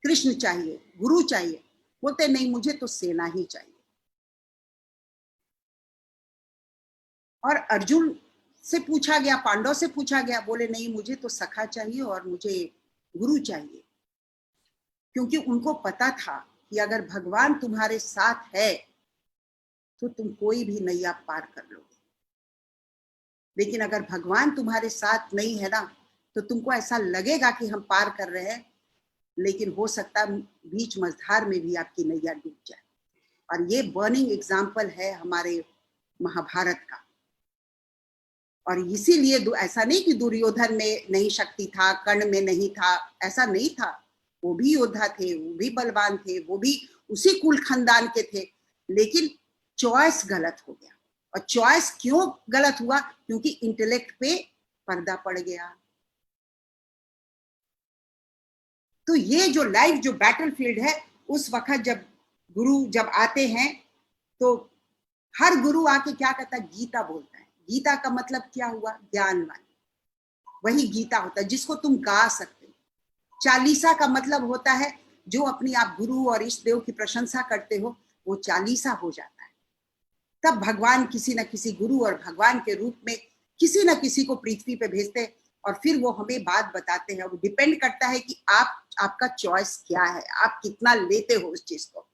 [SPEAKER 1] कृष्ण चाहिए, गुरु चाहिए। बोलते नहीं, मुझे तो सेना ही चाहिए। और अर्जुन से पूछा गया, पांडव से पूछा गया, बोले नहीं, मुझे तो सखा चाहिए और मुझे गुरु चाहिए। क्योंकि उनको पता था कि अगर भगवान तुम्हारे साथ है तो तुम कोई भी नैया पार कर लोगे, लेकिन अगर भगवान तुम्हारे साथ नहीं है ना, तो तुमको ऐसा लगेगा कि हम पार कर रहे हैं, लेकिन हो सकता है बीच मझधार में भी आपकी नैया डूब जाए। और ये बर्निंग एग्जाम्पल है हमारे महाभारत का। और इसीलिए ऐसा नहीं कि दुर्योधन में नहीं शक्ति था, कर्ण में नहीं था, ऐसा नहीं था। वो भी योद्धा थे, वो भी बलवान थे, वो भी उसी कुल खानदान के थे, लेकिन चॉइस गलत हो गया। और चॉइस क्यों गलत हुआ? क्योंकि इंटेलेक्ट पे पर्दा पड़ गया। तो ये जो लाइफ, जो बैटलफील्ड है, उस वक्त जब गुरु जब आते हैं तो हर गुरु आके क्या कहता है? गीता बोलता है। गीता का मतलब क्या हुआ? ज्ञानवान। वही गीता होता है जिसको तुम गा सकते हो। चालीसा का मतलब होता है जो अपनी आप गुरु और इष्ट देव की प्रशंसा करते हो, वो चालीसा हो जाता है। तब भगवान किसी न किसी गुरु और भगवान के रूप में किसी न किसी को पृथ्वी पे भेजते हैं और फिर वो हमें बात बताते हैं। वो डिपेंड करता है कि आपका चॉइस क्या है, आप कितना लेते हो उस चीज को।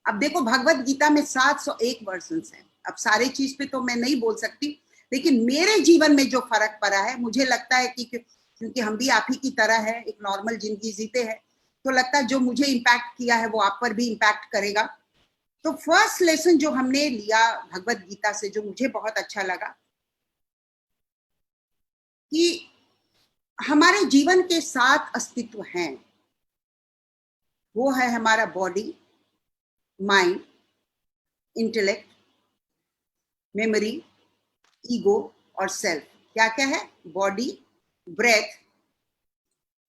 [SPEAKER 1] अब देखो, भगवत गीता में 701 वर्जन्स हैं। अब सारे चीज पे तो मैं नहीं बोल सकती, लेकिन मेरे जीवन में जो फर्क पड़ा है, मुझे लगता है कि क्योंकि हम भी आप ही की तरह है, एक नॉर्मल जिंदगी जीते हैं, तो लगता है जो मुझे इम्पैक्ट किया है वो आप पर भी इम्पैक्ट करेगा। तो फर्स्ट लेसन जो हमने लिया भगवत गीता से, जो मुझे बहुत अच्छा लगा, कि हमारे जीवन के 7 अस्तित्व हैं। वो है हमारा body, mind, intellect, memory, ego और सेल्फ। क्या क्या है? Body, breath,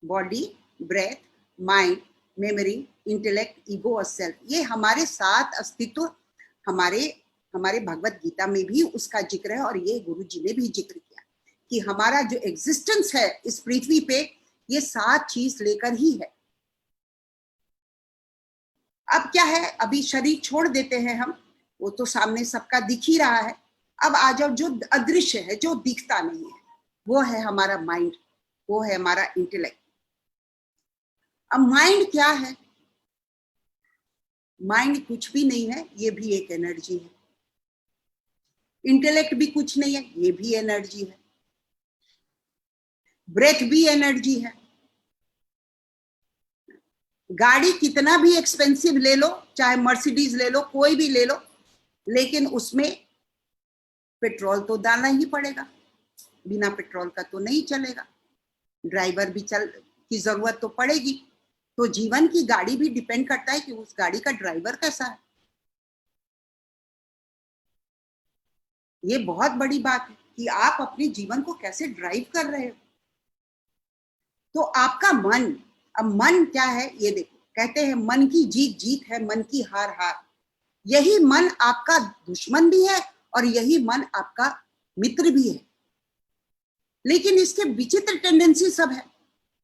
[SPEAKER 1] body, breath, mind, memory, intellect, ego और सेल्फ। ये हमारे 7 अस्तित्व हमारे हमारे भगवत गीता में भी उसका जिक्र है। और ये गुरु जी ने भी जिक्र किया कि हमारा जो एग्जिस्टेंस है इस पृथ्वी पे, ये 7 चीज लेकर ही है। अब क्या है, अभी शरीर छोड़ देते हैं हम, वो तो सामने सबका दिख ही रहा है। अब आ जाओ जो अदृश्य है, जो दिखता नहीं है, वो है हमारा माइंड, वो है हमारा इंटेलेक्ट। अब माइंड क्या है? माइंड कुछ भी नहीं है, ये भी एक एनर्जी है। इंटेलेक्ट भी कुछ नहीं है, ये भी एनर्जी है। ब्रेथ भी एनर्जी है। गाड़ी कितना भी एक्सपेंसिव ले लो, चाहे मर्सिडीज ले लो, कोई भी ले लो, लेकिन उसमें पेट्रोल तो डालना ही पड़ेगा, बिना पेट्रोल का तो नहीं चलेगा। ड्राइवर भी की जरूरत तो पड़ेगी। तो जीवन की गाड़ी भी डिपेंड करता है कि उस गाड़ी का ड्राइवर कैसा है। ये बहुत बड़ी बात है कि आप अपने जीवन को कैसे ड्राइव कर रहे हो। तो आपका मन, अब मन क्या है ये देखो, कहते हैं मन की जीत जीत है, मन की हार हार। यही मन आपका दुश्मन भी है और यही मन आपका मित्र भी है। लेकिन इसके विचित्र टेंडेंसी सब है,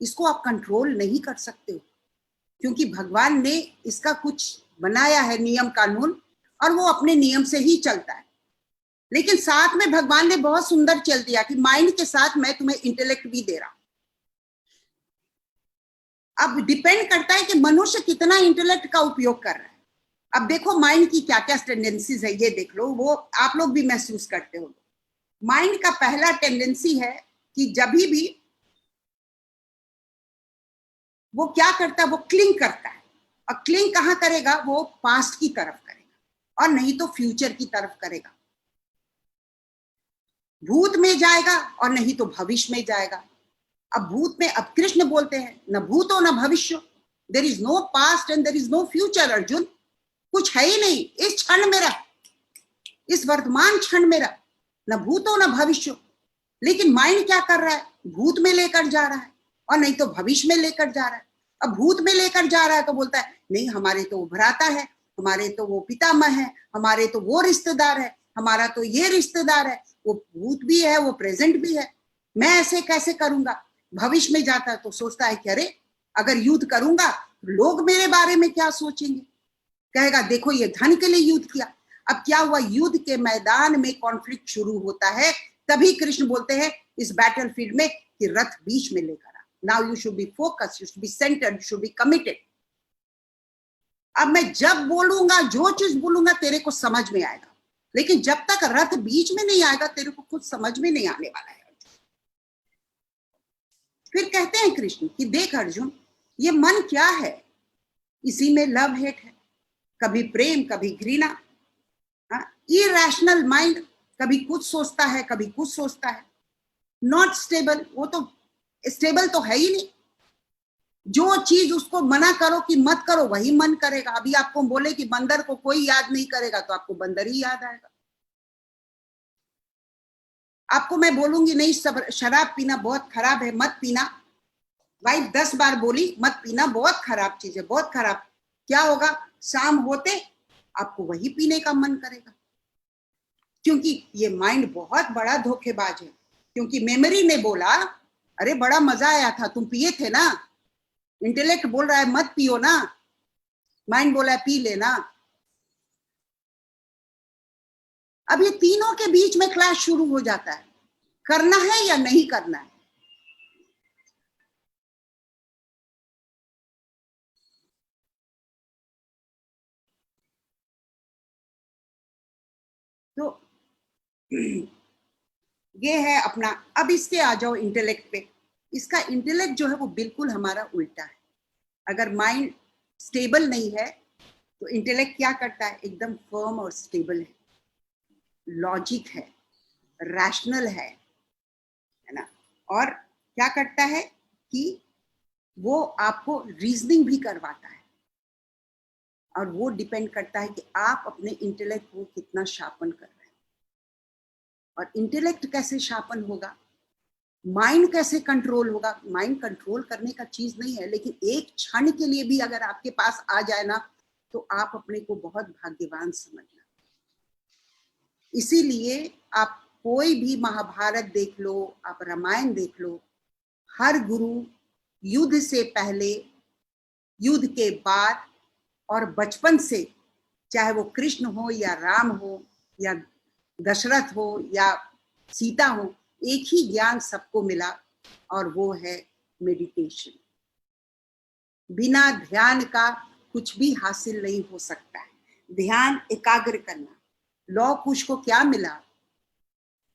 [SPEAKER 1] इसको आप कंट्रोल नहीं कर सकते हो, क्योंकि भगवान ने इसका कुछ बनाया है नियम कानून, और वो अपने नियम से ही चलता है। लेकिन साथ में भगवान ने बहुत सुंदर चल दिया कि माइंड के साथ मैं तुम्हें इंटेलेक्ट भी दे रहा हूं। अब डिपेंड करता है कि मनुष्य कितना इंटेलेक्ट का उपयोग कर रहा है। अब देखो माइंड की क्या क्या टेंडेंसीज है, ये देख लो, वो आप लोग भी महसूस करते हो। माइंड का पहला टेंडेंसी है कि जब भी वो क्या करता है, वो क्लिंग करता है। और क्लिंग कहां करेगा? वो पास्ट की तरफ करेगा और नहीं तो फ्यूचर की तरफ करेगा। भूत में जाएगा और नहीं तो भविष्य में जाएगा। अब भूत में, अब कृष्ण बोलते हैं न भूतो न भविष्य, there is no past and there is no future Arjun, कुछ है ही नहीं इस क्षण में रह, इस वर्तमान क्षण में रह, न भूतो न भविष्य। लेकिन माइंड क्या कर रहा है, भूत में लेकर जा रहा है और नहीं तो भविष्य में लेकर जा रहा है। अब भूत में लेकर जा रहा है तो बोलता है नहीं हमारे तो भ्राता है, हमारे तो वो पितामह है, हमारे तो वो रिश्तेदार है, हमारा तो ये रिश्तेदार है, वो भूत भी है वो प्रेजेंट भी है, मैं ऐसे कैसे करूंगा। भविष्य में जाता है तो सोचता है कि अरे अगर युद्ध करूंगा लोग मेरे बारे में क्या सोचेंगे, कहेगा देखो ये धन के लिए युद्ध किया। अब क्या हुआ, युद्ध के मैदान में कॉन्फ्लिक्ट शुरू होता है, तभी कृष्ण बोलते हैं इस बैटलफील्ड में कि रथ बीच में लेकर आ। Now you should be focused, you should be centred, you should be committed. अब मैं जब बोलूंगा जो चीज बोलूंगा तेरे को समझ में आएगा, लेकिन जब तक रथ बीच में नहीं आएगा तेरे को कुछ समझ में नहीं आने वाला है। फिर कहते हैं कृष्ण कि देख अर्जुन ये मन क्या है, इसी में लव हेट है, कभी प्रेम कभी घृणा, इरैशनल माइंड, कभी कुछ सोचता है कभी कुछ सोचता है, नॉट स्टेबल, वो तो स्टेबल तो है ही नहीं। जो चीज उसको मना करो कि मत करो वही मन करेगा। अभी आपको बोले कि बंदर को कोई याद नहीं करेगा तो आपको बंदर ही याद आएगा। आपको मैं बोलूंगी नहीं शराब पीना बहुत खराब है मत पीना, वाइफ 10 बार बोली मत पीना बहुत खराब चीज है बहुत खराब, क्या होगा, शाम होते आपको वही पीने का मन करेगा। क्योंकि ये माइंड बहुत बड़ा धोखेबाज है, क्योंकि मेमोरी ने बोला अरे बड़ा मजा आया था तुम पिए थे ना, इंटेलेक्ट बोल रहा है मत पियो ना, माइंड बोला है पी लेना। अब ये तीनों के बीच में क्लैश शुरू हो जाता है, करना है या नहीं करना है। तो ये है अपना। अब इसके आ जाओ इंटेलेक्ट पे। इसका इंटेलेक्ट जो है वो बिल्कुल हमारा उल्टा है। अगर माइंड स्टेबल नहीं है तो इंटेलेक्ट क्या करता है, एकदम फर्म और स्टेबल है, लॉजिक है, रैशनल है ना। और क्या करता है कि वो आपको रीजनिंग भी करवाता है, और वो डिपेंड करता है कि आप अपने इंटेलेक्ट को कितना शार्पन कर रहे हैं। और इंटेलेक्ट कैसे शार्पन होगा, माइंड कैसे कंट्रोल होगा। माइंड कंट्रोल करने का चीज नहीं है, लेकिन एक क्षण के लिए भी अगर आपके पास आ जाए ना तो आप अपने को बहुत भाग्यवान समझना। इसीलिए आप कोई भी महाभारत देख लो, आप रामायण देख लो, हर गुरु युद्ध से पहले, युद्ध के बाद और बचपन से, चाहे वो कृष्ण हो या राम हो या दशरथ हो या सीता हो, एक ही ज्ञान सबको मिला और वो है मेडिटेशन। बिना ध्यान का कुछ भी हासिल नहीं हो सकता है। ध्यान एकाग्र करना। लौ कुश को क्या मिला,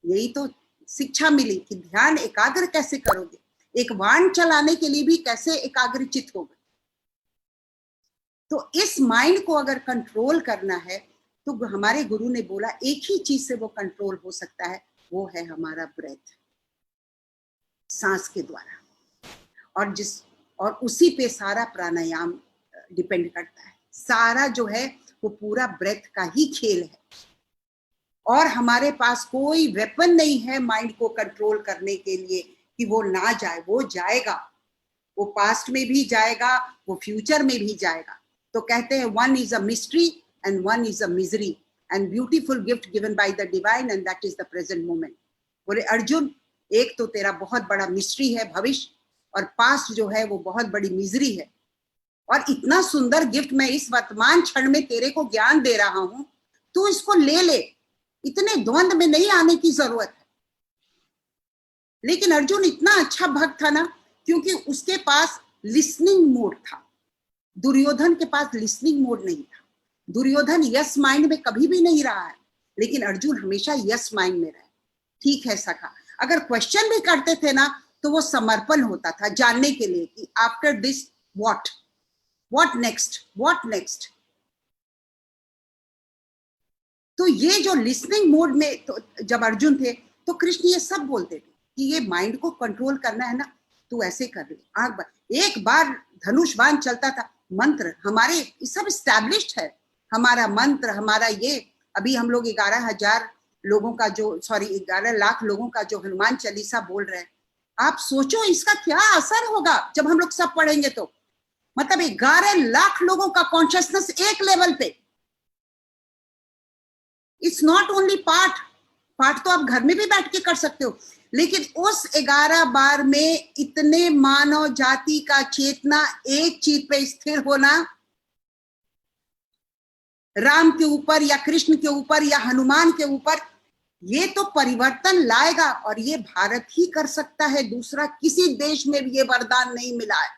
[SPEAKER 1] यही तो शिक्षा मिली कि ध्यान एकाग्र कैसे करोगे, एक वाहन चलाने के लिए भी कैसे एकाग्रचित होगा। तो इस माइंड को अगर कंट्रोल करना है तो हमारे गुरु ने बोला एक ही चीज से वो कंट्रोल हो सकता है, वो है हमारा ब्रेथ, सांस के द्वारा। और उसी पे सारा प्राणायाम डिपेंड करता है। सारा जो है वो पूरा ब्रेथ का ही खेल है। और हमारे पास कोई वेपन नहीं है माइंड को कंट्रोल करने के लिए कि वो ना जाए, वो जाएगा, वो पास्ट में भी जाएगा, वो फ्यूचर में भी जाएगा। तो कहते हैं one is a mystery and one is a misery and beautiful gift given by the divine and that is the present moment. बोले अर्जुन एक तो तेरा बहुत बड़ा मिस्ट्री है भविष्य, और पास्ट जो है वो बहुत बड़ी मिजरी है, और इतना सुंदर गिफ्ट मैं इस वर्तमान क्षण में तेरे को ज्ञान दे रहा हूं, तू इसको ले ले, इतने द्वंद में नहीं आने की जरूरत है। लेकिन अर्जुन इतना अच्छा भक्त था ना, क्योंकि उसके पास लिसनिंग मोड था। दुर्योधन के पास लिसनिंग मोड नहीं था। दुर्योधन यस माइंड में कभी भी नहीं रहा है, लेकिन अर्जुन हमेशा यस माइंड में रहे। ठीक है सखा, अगर क्वेश्चन भी करते थे ना तो वो समर्पण होता था जानने के लिए कि आफ्टर दिस व्हाट नेक्स्ट। तो ये जो लिसनिंग मोड में तो जब अर्जुन थे तो कृष्ण ये सब बोलते थे कि ये माइंड को कंट्रोल करना है ना, तू ऐसे कर ले, आंख बंद, एक बार धनुष बाण चलता था। मंत्र हमारे सब स्टैब्लिश्ड है, हमारा मंत्र, हमारा ये अभी हम लोग 11,000 लोगों का जो 11 लाख लोगों का जो हनुमान चालीसा बोल रहे हैं, आप सोचो इसका क्या असर होगा जब हम लोग सब पढ़ेंगे तो। मतलब 11 लाख लोगों का कॉन्शियसनेस एक लेवल पे। इट्स नॉट ओनली पाठ तो आप घर में भी बैठ के कर सकते हो, लेकिन उस 11 बार में इतने मानव जाति का चेतना एक चीज पे स्थिर होना, राम के ऊपर या कृष्ण के ऊपर या हनुमान के ऊपर, ये तो परिवर्तन लाएगा। और ये भारत ही कर सकता है, दूसरा किसी देश में भी ये वरदान नहीं मिला है।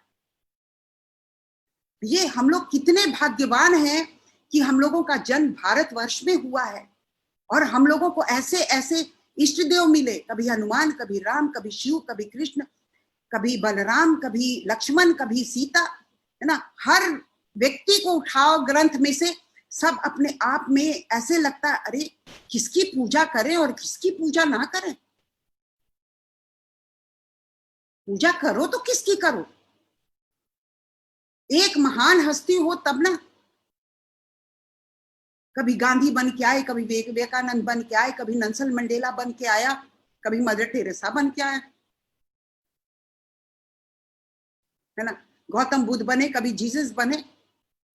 [SPEAKER 1] ये हम लोग कितने भाग्यवान हैं कि हम लोगों का जन्म भारतवर्ष में हुआ है, और हम लोगों को ऐसे ऐसे इष्ट देव मिले, कभी हनुमान, कभी राम, कभी शिव, कभी कृष्ण, कभी बलराम, कभी लक्ष्मण, कभी सीता, है ना। हर व्यक्ति को उठाओ ग्रंथ में से, सब अपने आप में ऐसे लगता है अरे किसकी पूजा करें और किसकी पूजा ना करें। पूजा करो तो किसकी करो, एक महान हस्ती हो तब ना। कभी गांधी बन के आए, कभी विवेकानंद बन के आए, कभी नेल्सन मंडेला बन के आया, कभी मदर टेरेसा बन के आया, है ना। गौतम बुद्ध बने, कभी जीसस बने,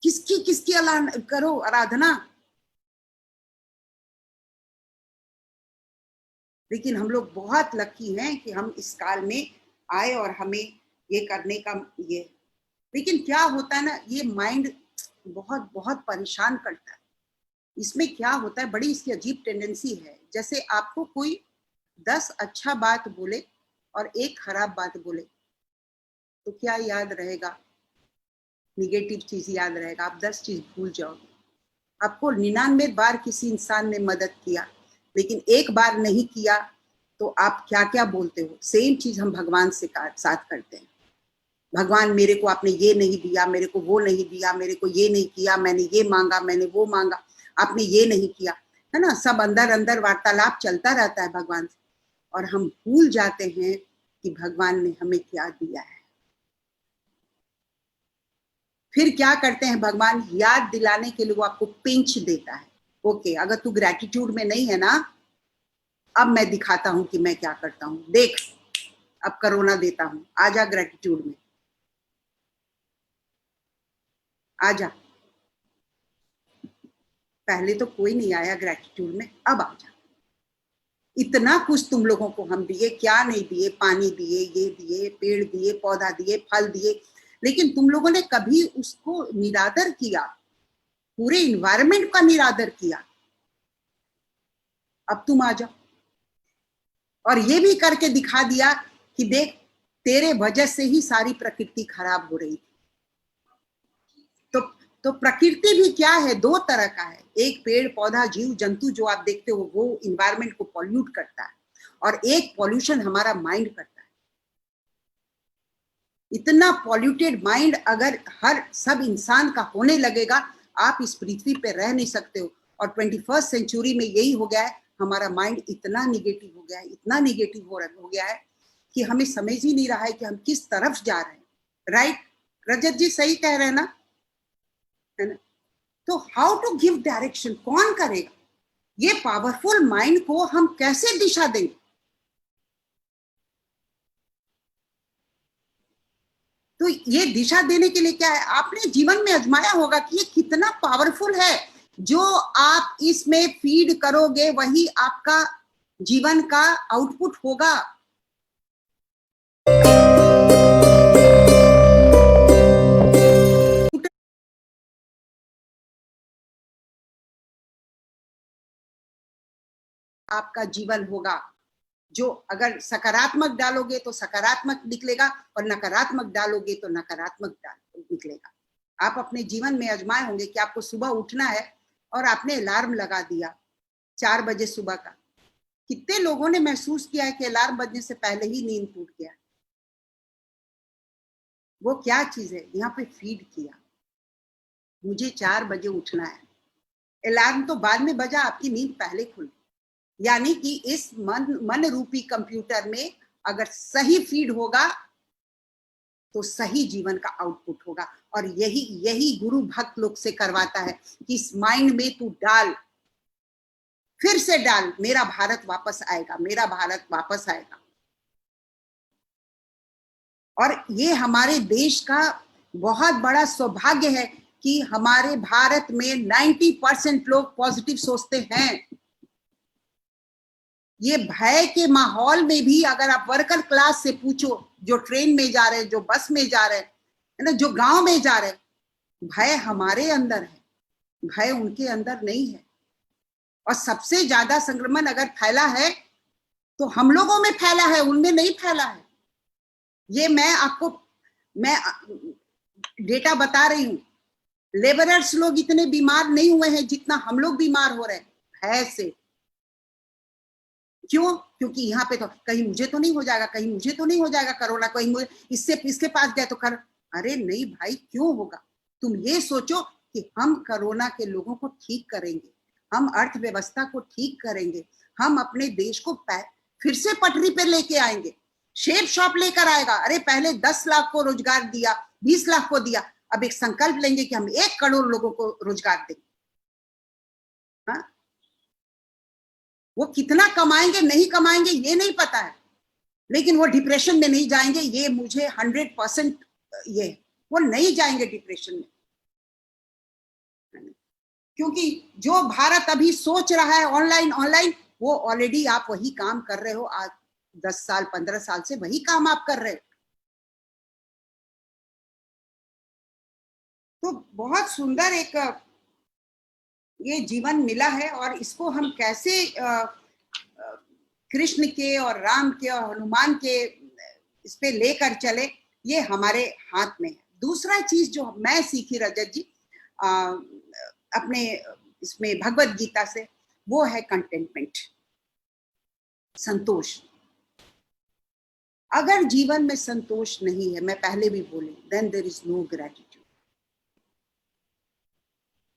[SPEAKER 1] किसकी किसकी करो आराधना। लेकिन हम लोग बहुत लकी हैं कि हम इस काल में आए और हमें ये करने का ये। लेकिन क्या होता है ना, ये माइंड बहुत बहुत परेशान करता है। इसमें क्या होता है, बड़ी इसकी अजीब टेंडेंसी है, जैसे आपको कोई 10 अच्छा बात बोले और एक खराब बात बोले तो क्या याद रहेगा? निगेटिव चीज याद रहेगा, आप 10 चीज भूल जाओगे। आपको 99 बार किसी इंसान ने मदद किया, लेकिन एक बार नहीं किया तो आप क्या क्या बोलते हो। सेम चीज हम भगवान से साथ करते हैं। भगवान मेरे को आपने ये नहीं दिया, मेरे को वो नहीं दिया, मेरे को ये नहीं किया, मैंने ये मांगा, मैंने वो मांगा, आपने ये नहीं किया, है ना। सब अंदर अंदर वार्तालाप चलता रहता है भगवान से, और हम भूल जाते हैं कि भगवान ने हमें क्या दिया है। फिर क्या करते हैं, भगवान याद दिलाने के लिए वो आपको पिंच देता है। ओके, अगर तू ग्रेटिट्यूड में नहीं है ना, अब मैं दिखाता हूं कि मैं क्या करता हूं, देख अब करोना देता हूं, आजा ग्रेटिट्यूड में, आजा। पहले तो कोई नहीं आया ग्रेटिट्यूड में, अब आजा। इतना कुछ तुम लोगों को हम दिए, क्या नहीं दिए, पानी दिए, ये दिए, पेड़ दिए, पौधा दिए, फल दिए, लेकिन तुम लोगों ने कभी उसको निरादर किया, पूरे इन्वायरमेंट का निरादर किया। अब तुम आ जाओ और ये भी करके दिखा दिया कि देख तेरे वजह से ही सारी प्रकृति खराब हो रही थी। तो प्रकृति भी क्या है, दो तरह का है, एक पेड़ पौधा जीव जंतु जो आप देखते हो वो इन्वायरमेंट को पॉल्यूट करता है, और एक पॉल्यूशन हमारा माइंड करता है। इतना पॉल्यूटेड माइंड अगर हर सब इंसान का होने लगेगा, आप इस पृथ्वी पे रह नहीं सकते हो। और 21st सेंचुरी में यही हो गया है, हमारा माइंड इतना निगेटिव हो गया है, इतना निगेटिव हो गया है कि हमें समझ ही नहीं रहा है कि हम किस तरफ जा रहे हैं। राइट रजत जी, सही कह रहे हैं ना, है ना। तो हाउ टू गिव डायरेक्शन, कौन करेगा? ये पावरफुल माइंड को हम कैसे दिशा देंगे? तो ये दिशा देने के लिए क्या है, आपने जीवन में आजमाया होगा कि ये कितना पावरफुल है। जो आप इसमें फीड करोगे वही आपका जीवन का आउटपुट होगा। आपका जीवन होगा, जो अगर सकारात्मक डालोगे तो सकारात्मक निकलेगा, और नकारात्मक डालोगे तो नकारात्मक निकलेगा। आप अपने जीवन में आजमाए होंगे कि आपको सुबह उठना है और आपने अलार्म लगा दिया 4 बजे सुबह का। कितने लोगों ने महसूस किया है कि अलार्म बजने से पहले ही नींद टूट गया? वो क्या चीज है, यहाँ पे फीड किया, मुझे 4 बजे उठना है। अलार्म तो बाद में बजा, आपकी नींद पहले खुल। यानी कि इस मन रूपी कंप्यूटर में अगर सही फीड होगा तो सही जीवन का आउटपुट होगा। और यही यही गुरु भक्त लोग से करवाता है कि इस माइंड में तू डाल, फिर से डाल, मेरा भारत वापस आएगा, मेरा भारत वापस आएगा। और ये हमारे देश का बहुत बड़ा सौभाग्य है कि हमारे भारत में 90% लोग पॉजिटिव सोचते हैं। ये भय के माहौल में भी अगर आप वर्कर क्लास से पूछो, जो ट्रेन में जा रहे हैं, जो बस में जा रहे हैं, है ना, जो गांव में जा रहे हैं, भय हमारे अंदर है, भय उनके अंदर नहीं है। और सबसे ज्यादा संक्रमण अगर फैला है तो हम लोगों में फैला है, उनमें नहीं फैला है। ये मैं डेटा बता रही हूं। लेबरर्स लोग इतने बीमार नहीं हुए हैं जितना हम लोग बीमार हो रहे हैं भय से। क्यों? क्योंकि यहाँ पे तो कहीं मुझे तो नहीं हो जाएगा, कहीं मुझे तो नहीं हो जाएगा कोरोना, कहीं मुझे इसके पास गए तो कर। अरे नहीं भाई, क्यों होगा? तुम ये सोचो कि हम कोरोना के लोगों को ठीक करेंगे, हम अर्थव्यवस्था को ठीक करेंगे, हम अपने देश को फिर से पटरी पे लेके आएंगे। शेप शॉप लेकर आएगा। अरे पहले 10 लाख को रोजगार दिया, 20 लाख को दिया, अब एक संकल्प लेंगे कि हम 1 करोड़ लोगों को रोजगार देंगे। हाँ? वो कितना कमाएंगे नहीं कमाएंगे ये नहीं पता है, लेकिन वो डिप्रेशन में नहीं जाएंगे, ये मुझे 100% ये, वो नहीं जाएंगे डिप्रेशन में। क्योंकि जो भारत अभी सोच रहा है ऑनलाइन ऑनलाइन, वो ऑलरेडी आप वही काम कर रहे हो। आज 10 साल 15 साल से वही काम आप कर रहे हो। तो बहुत सुंदर एक ये जीवन मिला है, और इसको हम कैसे कृष्ण के और राम के और हनुमान के इस पे लेकर चले, ये हमारे हाथ में है। दूसरा चीज जो मैं सीखी रजत जी अपने इसमें भगवत गीता से, वो है कंटेंटमेंट, संतोष। अगर जीवन में संतोष नहीं है, मैं पहले भी बोली, then there is no gratitude.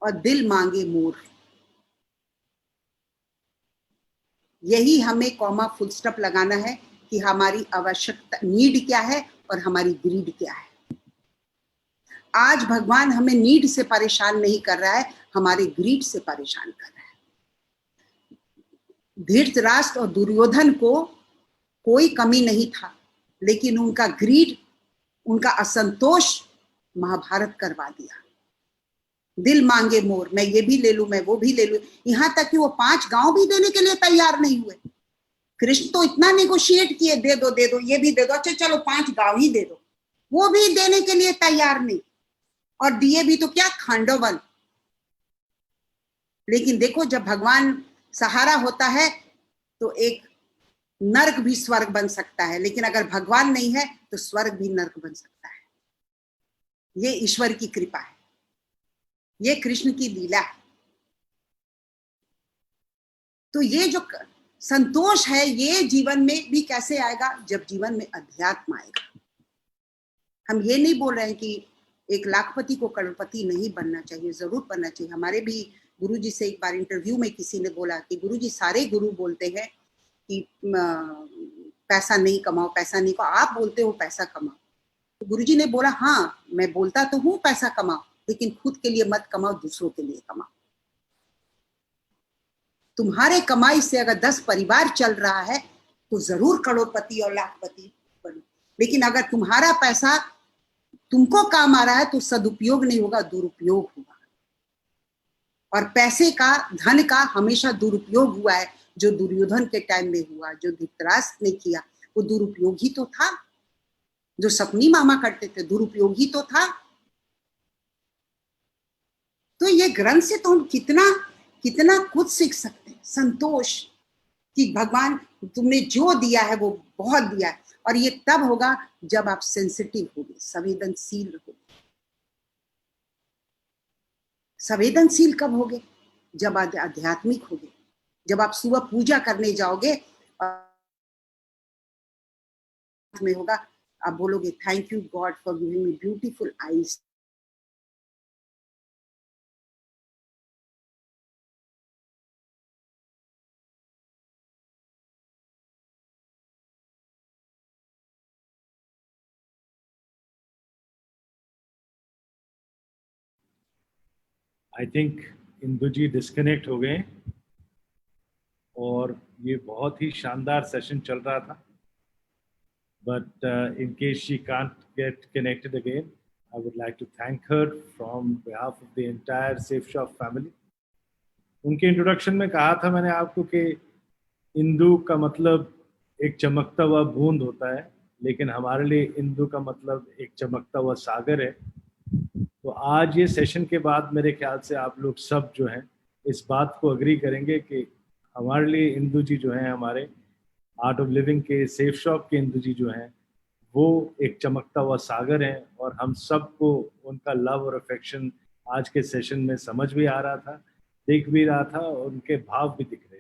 [SPEAKER 1] और दिल मांगे मोर, यही हमें कॉमा फुल स्टॉप लगाना है कि हमारी आवश्यकता, नीड क्या है और हमारी ग्रीड क्या है। आज भगवान हमें नीड से परेशान नहीं कर रहा है, हमारे ग्रीड से परेशान कर रहा है। धृतराष्ट्र और दुर्योधन को कोई कमी नहीं था, लेकिन उनका ग्रीड, उनका असंतोष महाभारत करवा दिया। दिल मांगे मोर, मैं ये भी ले लूं, मैं वो भी ले लूं, यहां तक कि वो 5 गांव भी देने के लिए तैयार नहीं हुए। कृष्ण तो इतना नेगोशिएट किए, दे दो दे दो, ये भी दे दो, अच्छा चलो 5 गांव ही दे दो, वो भी देने के लिए तैयार नहीं। और दिए भी तो क्या, खांडवन। लेकिन देखो, जब भगवान सहारा होता है तो एक नर्क भी स्वर्ग बन सकता है, लेकिन अगर भगवान नहीं है तो स्वर्ग भी नर्क बन सकता है। ये ईश्वर की कृपा है, ये कृष्ण की लीला है। तो ये जो संतोष है, ये जीवन में भी कैसे आएगा? जब जीवन में अध्यात्म आएगा। हम ये नहीं बोल रहे हैं कि एक लाखपति को करोड़पति नहीं बनना चाहिए, जरूर बनना चाहिए। हमारे भी गुरुजी से एक बार इंटरव्यू में किसी ने बोला कि गुरुजी, सारे गुरु बोलते हैं कि पैसा नहीं कमाओ, पैसा नहीं कमाओ, आप बोलते हो पैसा कमाओ। तो गुरुजी ने बोला, हाँ मैं बोलता तो हूँ पैसा कमाओ, लेकिन खुद के लिए मत कमाओ, दूसरों के लिए कमाओ। तुम्हारे कमाई से अगर 10 परिवार चल रहा है तो जरूर करोड़पति और लाखपति बनो। लेकिन अगर तुम्हारा पैसा तुमको काम आ रहा है तो सदुपयोग नहीं होगा, दुरुपयोग होगा। और पैसे का, धन का हमेशा दुरुपयोग हुआ है। जो दुर्योधन के टाइम में हुआ, जो धृतराष्ट्र ने किया, वो दुरुपयोग ही तो था। जो सपनी मामा करते थे, दुरुपयोग ही तो था। तो ये ग्रंथ से तो हम कितना कितना कुछ सीख सकते हैं। संतोष कि भगवान तुमने जो दिया है वो बहुत दिया है। और ये तब होगा जब आप सेंसिटिव होगे, संवेदनशील होगे। संवेदनशील कब होगे? जब आध्यात्मिक होगे, जब आप सुबह पूजा करने जाओगे में होगा, आप बोलोगे, thank you God for giving me beautiful eyes.
[SPEAKER 2] I think Indu ji disconnect हो गए और ये बहुत ही शानदार सेशन चल रहा था, but in case she can't get connected again, I would like to thank her from behalf of the entire Safe Shop family. उनके इंट्रोडक्शन में कहा था मैंने आपको कि इंदु का मतलब एक चमकता हुआ बूंद होता है, लेकिन हमारे लिए इंदु का मतलब एक चमकता हुआ सागर है। तो आज ये सेशन के बाद मेरे ख्याल से आप लोग सब जो हैं इस बात को अग्री करेंगे कि हमारे लिए इंदु जी जो हैं, हमारे आर्ट ऑफ लिविंग के सेफ शॉप के इंदु जी जो हैं, वो एक चमकता हुआ सागर हैं और हम सबको उनका लव और अफेक्शन आज के सेशन में समझ भी आ रहा था, दिख भी रहा था और उनके भाव भी दिख रहे